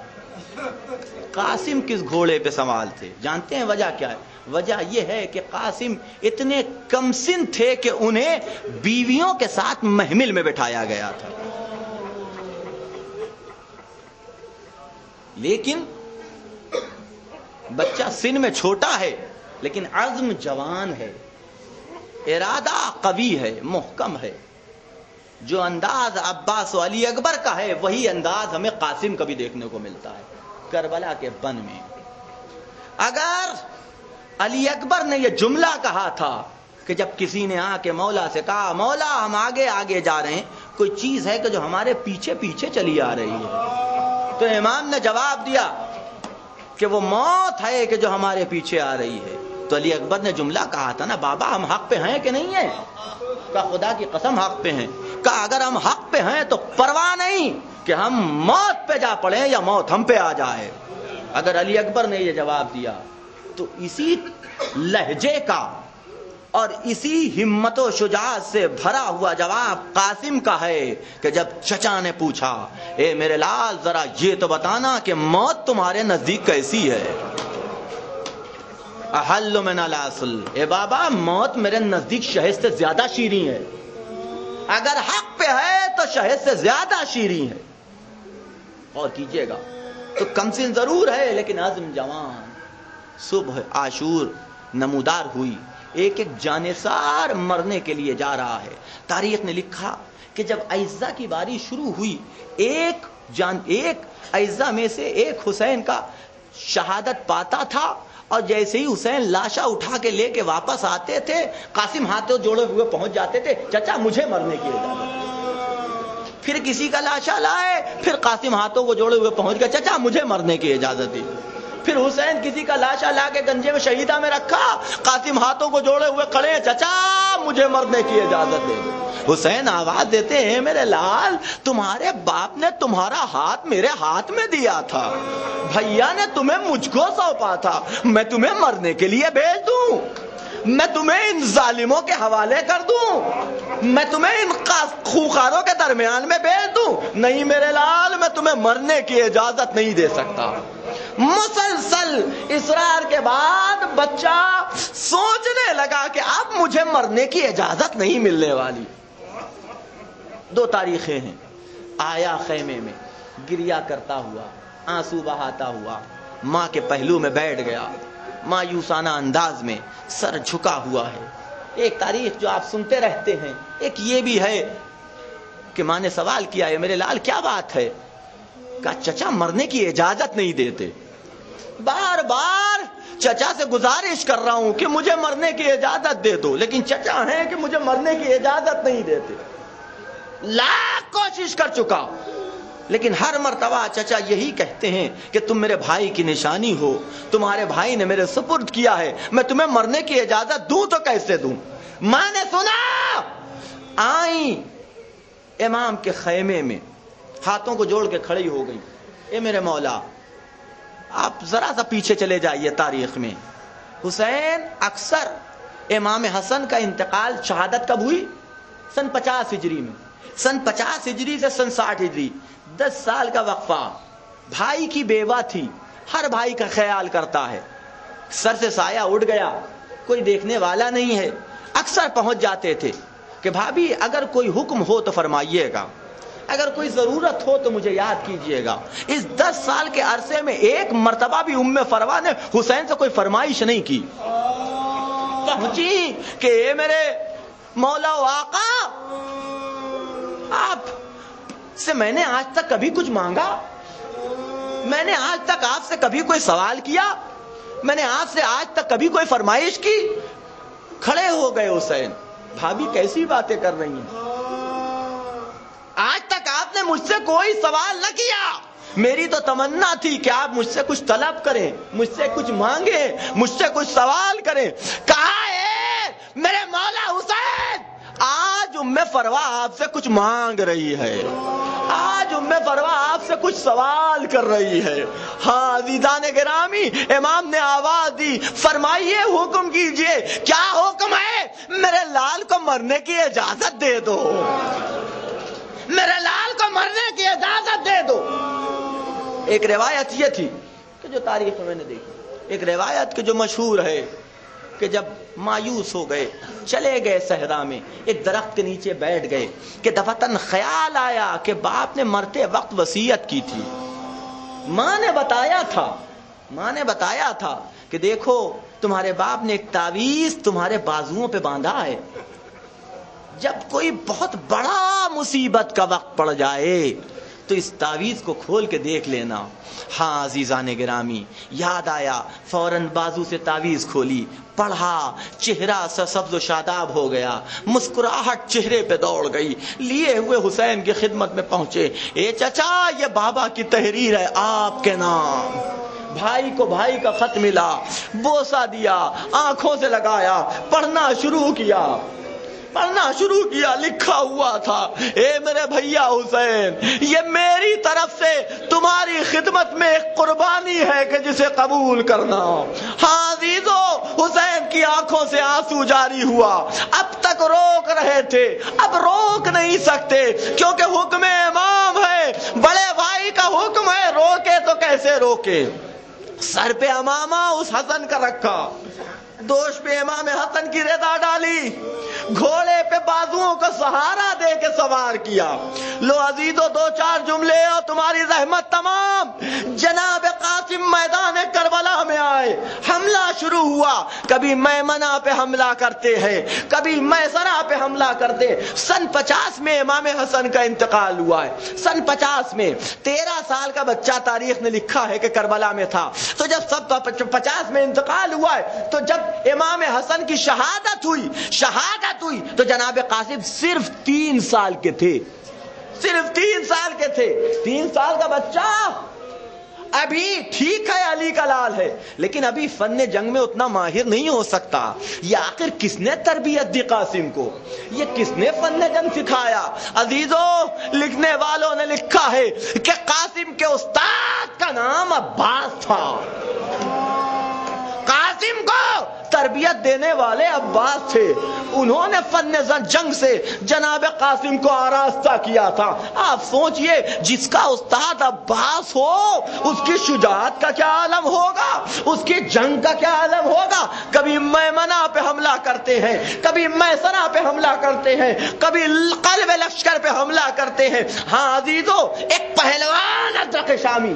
قاسم کس گھوڑے پہ سوار تھے. جانتے ہیں وجہ کیا ہے؟ وجہ یہ ہے کہ قاسم اتنے کم سن تھے کہ انہیں بیویوں کے ساتھ محمل میں بٹھایا گیا تھا. لیکن بچہ سن میں چھوٹا ہے لیکن عزم جوان ہے، ارادہ قوی ہے، محکم ہے. جو انداز عباس و علی اکبر کا ہے وہی انداز ہمیں قاسم کا بھی دیکھنے کو ملتا ہے کربلا کے بن میں. اگر علی اکبر نے یہ جملہ کہا تھا کہ جب کسی نے آ کے مولا سے کہا مولا ہم آگے آگے جا رہے ہیں، کوئی چیز ہے کہ جو ہمارے پیچھے پیچھے چلی آ رہی ہے، تو امام نے جواب دیا کہ وہ موت ہے کہ جو ہمارے پیچھے آ رہی ہے. تو علی اکبر نے جملہ کہا تھا نا بابا ہم حق پہ ہیں کہ نہیں ہیں. کہا خدا کی قسم حق پہ ہیں. کہا اگر ہم حق پہ ہیں تو پرواہ نہیں کہ ہم موت پہ جا پڑیں یا موت ہم پہ آ جائے. اگر علی اکبر نے یہ جواب دیا تو اسی لہجے کا اور اسی ہمت و شجاعت سے بھرا ہوا جواب قاسم کا ہے کہ جب چچا نے پوچھا اے میرے لال ذرا یہ تو بتانا کہ موت تمہارے نزدیک کیسی ہے. احل من الاصل، اے بابا موت میرے نزدیک شہد سے زیادہ شیریں ہے. اگر حق پہ ہے تو شہد سے زیادہ شیریں ہے. اور کیجئے گا تو کم سن ضرور ہے لیکن عزم جوان. صبح عاشور نمودار ہوئی، ایک ایک جانثار مرنے کے لیے جا رہا ہے. تاریخ نے لکھا کہ جب اعزا کی باری شروع ہوئی، ایک اعزا میں سے ایک حسین کا شہادت پاتا تھا، اور جیسے ہی حسین لاشا اٹھا کے لے کے واپس آتے تھے قاسم ہاتھوں جوڑے ہوئے پہنچ جاتے تھے چچا مجھے مرنے کی اجازت. پھر کسی کا لاشا لائے، پھر قاسم ہاتھوں کو جوڑے ہوئے پہنچ گئے چچا مجھے مرنے کی اجازت دی. پھر حسین کسی کا لاشا لا کے گنجے میں شہیدہ میں رکھا، قاسم ہاتھوں کو جوڑے ہوئے کھڑے چچا مجھے مرنے کی اجازت دے. حسین آواز دیتے ہیں میرے لال تمہارے باپ نے تمہارا ہاتھ میرے ہاتھ میں دیا تھا، بھیا نے تمہیں مجھ کو سونپا تھا، میں تمہیں مرنے کے لیے بھیج دوں، میں تمہیں ان ظالموں کے حوالے کر دوں، میں تمہیں ان خوخاروں کے درمیان میں بھیج دوں؟ نہیں میرے لال میں تمہیں مرنے کی اجازت نہیں دے سکتا. مسلسل اصرار کے بعد بچہ سوچنے لگا کہ اب مجھے مرنے کی اجازت نہیں ملنے والی. 2 تاریخیں ہیں. آیا خیمے میں گریا کرتا ہوا، آنسو بہاتا ہوا، ماں کے پہلو میں بیٹھ گیا، مایوسانہ انداز میں سر جھکا ہوا ہے. ایک تاریخ جو آپ سنتے رہتے ہیں، ایک یہ بھی ہے کہ ماں نے سوال کیا ہے میرے لال کیا بات ہے؟ کہا چچا مرنے کی اجازت نہیں دیتے، بار بار چچا سے گزارش کر رہا ہوں کہ مجھے مرنے کی اجازت دے دو، لیکن چچا ہیں کہ مجھے مرنے کی اجازت نہیں دیتے. لاکھ کوشش کر چکا لیکن ہر مرتبہ چچا یہی کہتے ہیں کہ تم میرے بھائی کی نشانی ہو، تمہارے بھائی نے میرے سپرد کیا ہے، میں تمہیں مرنے کی اجازت دوں تو کیسے دوں؟ ماں نے سنا، آئیں امام کے خیمے میں ہاتھوں کو جوڑ کے کھڑی ہو گئی. اے میرے مولا آپ ذرا سا پیچھے چلے جائیے تاریخ میں. حسین اکثر امام حسن کا انتقال شہادت کب ہوئی؟ سن 50 ہجری میں. سن 50 ہجری سے سن 60 ہجری 10 سال کا وقفہ. بھائی کی بیوہ تھی، ہر بھائی کا خیال کرتا ہے. سر سے سایہ اڑ گیا، کوئی دیکھنے والا نہیں ہے. اکثر پہنچ جاتے تھے کہ بھابھی اگر کوئی حکم ہو تو فرمائیے گا، اگر کوئی ضرورت ہو تو مجھے یاد کیجئے گا. اس 10 سال کے عرصے میں ایک مرتبہ بھی ام فروا نے حسین سے کوئی فرمائش نہیں کی. پہنچی کہ اے میرے مولا و آقا، آپ سے میں نے آج تک کبھی کچھ مانگا؟ میں نے آج تک آپ سے کبھی کوئی سوال کیا؟ میں نے آپ سے آج تک کبھی کوئی فرمائش کی؟ کھڑے ہو گئے حسین. بھابھی کیسی باتیں کر رہی ہیں؟ آج تک آپ نے مجھ سے کوئی سوال نہ کیا. میری تو تمنا تھی کہ آپ مجھ سے کچھ طلب کریں، مجھ سے کچھ مانگیں، مجھ سے کچھ سوال کریں. کہا ہے میرے مولا حسین آج ام فروا آپ سے کچھ مانگ رہی ہے، آج ام فروا آپ سے کچھ سوال کر رہی ہے. ہاں عزیزان گرامی، امام نے آواز دی فرمائیے حکم کیجئے. کیا حکم ہے؟ میرے لال کو مرنے کی اجازت دے دو، میرے لال کو مرنے کی اجازت دے دو. ایک روایت یہ تھی کہ جو تاریخ میں نے دیکھی، ایک روایت کہ جو مشہور ہے کہ جب مایوس ہو گئے چلے گئے صحرا میں، ایک درخت کے نیچے بیٹھ گئے کہ دفتن خیال آیا کہ باپ نے مرتے وقت وصیت کی تھی. ماں نے بتایا تھا کہ دیکھو تمہارے باپ نے ایک تعویذ تمہارے بازوؤں پہ باندھا ہے، جب کوئی بہت بڑا مصیبت کا وقت پڑ جائے تو اس تعویذ کو کھول کے دیکھ لینا. ہاں عزیزان گرامی، یاد آیا، فوراً بازو سے تعویذ کھولی، پڑھا، چہرہ سبز و شاداب ہو گیا، مسکراہٹ چہرے پہ دوڑ گئی. لیے ہوئے حسین کی خدمت میں پہنچے. اے چچا یہ بابا کی تحریر ہے آپ کے نام. بھائی کو بھائی کا خط ملا، بوسہ دیا، آنکھوں سے لگایا، پڑھنا شروع کیا. پڑھنا شروع کیا، لکھا ہوا تھا، اے میرے بھیا حسین، یہ میری طرف سے تمہاری خدمت میں ایک قربانی ہے کہ جسے قبول کرنا۔ ہاں عزیزو، حسین کی آنکھوں سے آنسو جاری ہوا۔ اب تک روک رہے تھے، اب روک نہیں سکتے، کیونکہ حکم امام ہے، بڑے بھائی کا حکم ہے، روکے تو کیسے روکے۔ سر پہ امامہ اس حسن کا رکھا، دوش پہ امام حسن کی رضا ڈالی، گھوڑے پہ بازوؤں کو سہارا دے کے سوار کیا۔ لو عزیزو، دو چار جملے اور تمہاری رحمت تمام۔ جناب قاسم میدان کربلا میں آئے، حملہ شروع ہوا۔ کبھی میمنہ پہ حملہ کرتے ہیں، کبھی میسرہ پہ حملہ کرتے۔ سن 50 میں امام حسن کا انتقال ہوا ہے۔ سن 50 میں 13 سال کا بچہ تاریخ نے لکھا ہے کہ کربلا میں تھا۔ تو جب سب 50 میں انتقال ہوا ہے، تو جب امام حسن کی شہادت ہوئی تو جناب قاسم صرف 3 سال کے تھے، صرف 3 سال کے تھے۔ 3 سال کا بچہ ابھی ٹھیک ہے علی کا لال ہے، لیکن ابھی فن جنگ میں اتنا ماہر نہیں ہو سکتا۔ یہ آخر کس نے تربیت دی قاسم کو؟ یہ کس نے فن جنگ سکھایا؟ عزیزو، لکھنے والوں نے لکھا ہے کہ قاسم کے استاد کا نام عباس تھا۔ قاسم کو تربیت دینے والے عباس تھے، انہوں نے فن جنگ سے جناب قاسم کو آراستہ کیا تھا۔ آپ سوچئے، جس کا استاد عباس ہو اس کی شجاعت کا کیا عالم ہوگا، اس کی جنگ کا کیا عالم ہوگا۔ کبھی میمنہ پہ حملہ کرتے ہیں، کبھی میسرہ پہ حملہ کرتے ہیں، کبھی قلب لشکر پہ حملہ کرتے ہیں۔ ہاں عزیزو، ایک پہلوان ازرق شامی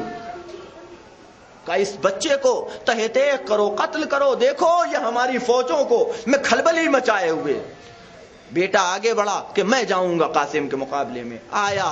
کا اس بچے کو تحت کرو، قتل کرو، دیکھو یہ ہماری فوجوں کو میں کھلبلی مچائے ہوئے۔ بیٹا آگے بڑھا کہ میں جاؤں گا قاسم کے مقابلے میں، آیا،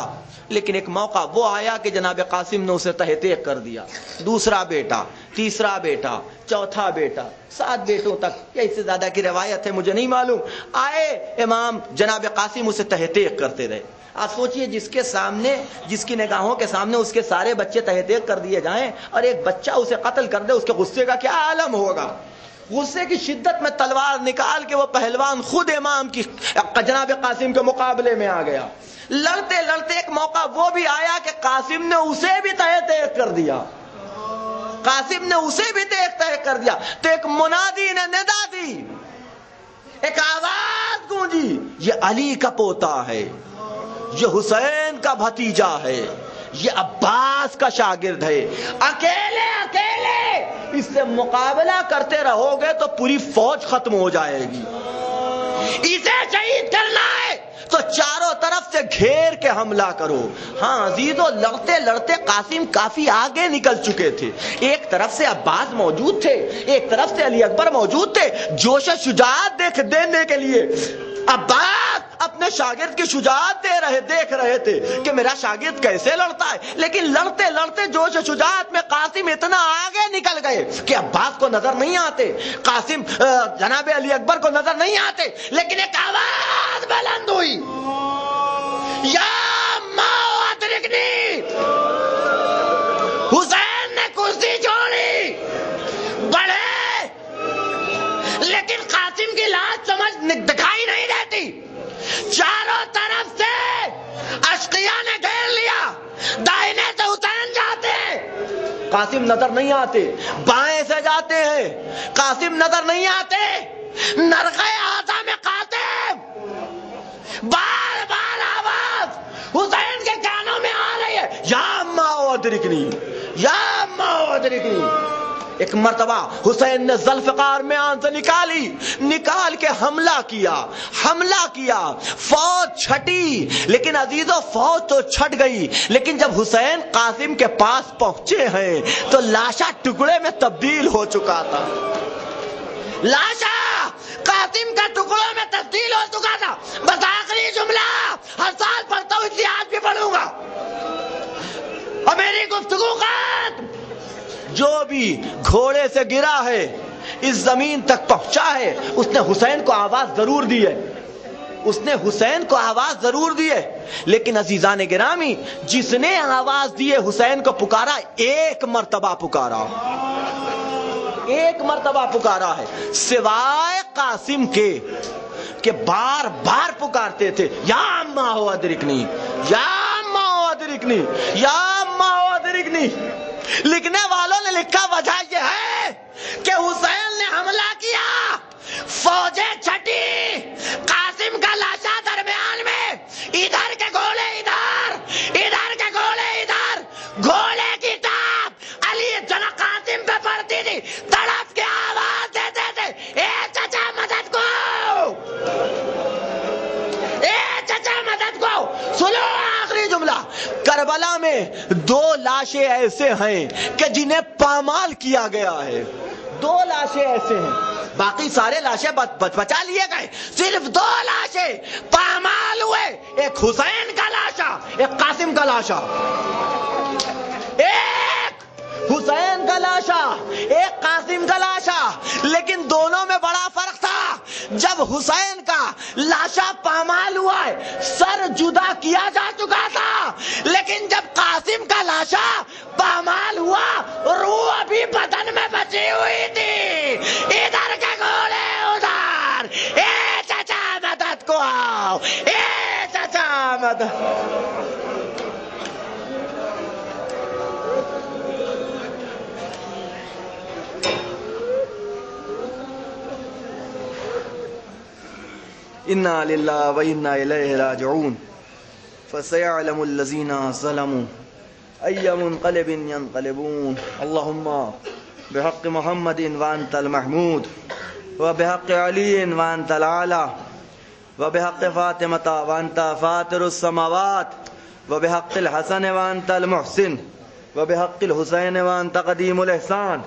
لیکن ایک موقع وہ آیا کہ جناب قاسم نے اسے تحت کر دیا۔ دوسرا بیٹا، تیسرا بیٹا، چوتھا بیٹا، 7 بیٹوں تک، یا اس سے زیادہ کی روایت ہے مجھے نہیں معلوم، آئے امام جناب قاسم اسے تحت کرتے رہے۔ آپ سوچئے، جس کے سامنے، جس کی نگاہوں کے سامنے اس کے سارے بچے تحت کر دیے جائیں اور ایک بچہ اسے قتل کر دے، اس کے غصے کا کیا عالم ہوگا۔ غصے کی شدت میں تلوار نکال کے وہ پہلوان خود امام کی جناب قاسم کے مقابلے میں آ گیا۔ لڑتے لڑتے ایک موقع وہ بھی آیا کہ قاسم نے اسے بھی تحت کر دیا، قاسم نے اسے بھی تحت کر دیا۔ تو ایک منادی نے ندا دی، ایک آواز گونجی، یہ علی کا پوتا ہے، یہ حسین کا بھتیجا ہے، یہ عباس کا شاگرد ہے، اکیلے اس سے مقابلہ کرتے رہو گے تو پوری فوج ختم ہو جائے گی۔ اسے شہید کرنا ہے تو چاروں طرف سے گھیر کے حملہ کرو۔ ہاں عزیزو، لڑتے لڑتے قاسم کافی آگے نکل چکے تھے۔ ایک طرف سے عباس موجود تھے، ایک طرف سے علی اکبر موجود تھے۔ جوش و شجاعت دینے کے لیے عباس اپنے شاگرد کی شجاعت دیکھ رہے تھے کہ میرا شاگرد کیسے لڑتا ہے، لیکن لڑتے لڑتے جوش و شجاعت میں قاسم اتنا آگے نکل گئے کہ عباس کو نظر نہیں آتے، قاسم جناب علی اکبر کو نظر نہیں آتے۔ لیکن ایک آواز بلند ہوئی، یا ماؤ ادرکنی۔ حسین نے کرسی چھوڑی، بڑھے، لیکن قاسم کی لاش سمجھ دکھائی نہیں دیتی۔ چاروں طرف سے اشقیاء نے گھیر لیا، دائنے سے حسین جاتے ہیں، قاسم نظر نہیں آتے، بائیں سے جاتے ہیں، قاسم نظر نہیں آتے۔ نرغے آزا میں قاسم، بار بار آواز حسین کے کانوں میں آ رہی ہے، یا ماؤ ادرکنی، یا ماؤ ادرکنی۔ ایک مرتبہ حسین نے ذوالفقار میں آن سے نکال کے حملہ کیا، فوج چھٹی، لیکن عزیزو فوج تو چھٹ گئی، لیکن جب حسین قاسم کے پاس پہنچے ہیں تو لاشا ٹکڑے میں تبدیل ہو چکا تھا، لاشا قاسم کا ٹکڑوں میں تبدیل ہو چکا تھا۔ بس آخری جملہ ہر سال پڑھتا ہوں، اس لیے آج بھی پڑھوں گا اور میری گفتگو ختم۔ جو بھی گھوڑے سے گرا ہے، اس زمین تک پہنچا ہے، اس نے حسین کو آواز ضرور دی ہے، اس نے حسین کو آواز ضرور دی ہے، لیکن عزیزان گرامی، جس نے آواز دی ہے حسین کو پکارا، ایک مرتبہ پکارا ہے، سوائے قاسم کے کہ بار بار پکارتے تھے یا اما ہو ادرکنی، یا اما ہو ادرکنی، یا اما ہو ادرکنی۔ لکھنے والوں نے لکھا وجہ یہ ہے کہ حسین نے حملہ کیا، فوجیں چھٹی، قاسم کا لاشا درمیان میں، ادھر کے گولے ادھر، ادھر کے گولے ادھر، گولے کی ٹاپ علی جنا قاسم پہ پڑتی تھی، تڑپ کے آواز دیتے تھے اے چچا مدد کو، اے چچا مدد کو۔ سنو آخری جملہ، کربلا میں 2 لاشیں ایسے ہیں کہ جنہیں پامال کیا گیا ہے، 2 لاشیں ایسے ہیں، باقی سارے لاشیں بچا لیے گئے، صرف 2 لاشیں پامال ہوئے، ایک حسین کا لاشا، ایک قاسم کا لاشا، ایک حسین کا لاشا، ایک قاسم کا لاشا۔ لیکن دونوں میں بڑا فرق تھا، جب حسین کا لاشا پامال ہوا ہے، سر جدا کیا جا چکا تھا، لیکن جب قاسم کا لاشا پامال ہوا، روح ابھی بدن میں بچی ہوئی تھی، ادھر کے گولے ادھر، اے چچا مدد کو آؤ، اے چچا مدد۔ انا للہ و انا الیہ راجعون فسيعلم الذين ظلموا أي منقلب ينقلبون اللهم بحق محمد وأنت المحمود وبحق علي وأنت الأعلى وبحق فاطمة وأنت فاطر السماوات وبحق الحسن وأنت المحسن وبحق الحسين وأنت قديم الإحسان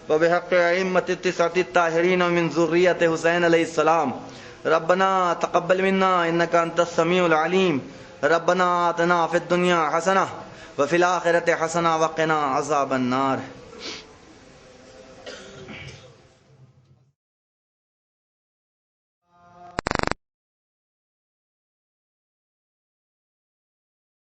وبحق أئمة التسعة الطاهرين من ذرية حسين عليه السلام ربنا تقبل منا إنك أنت السميع العليم ربنا آتنا في الدنيا حسنة وفي الآخرة حسنة وقنا عذاب النار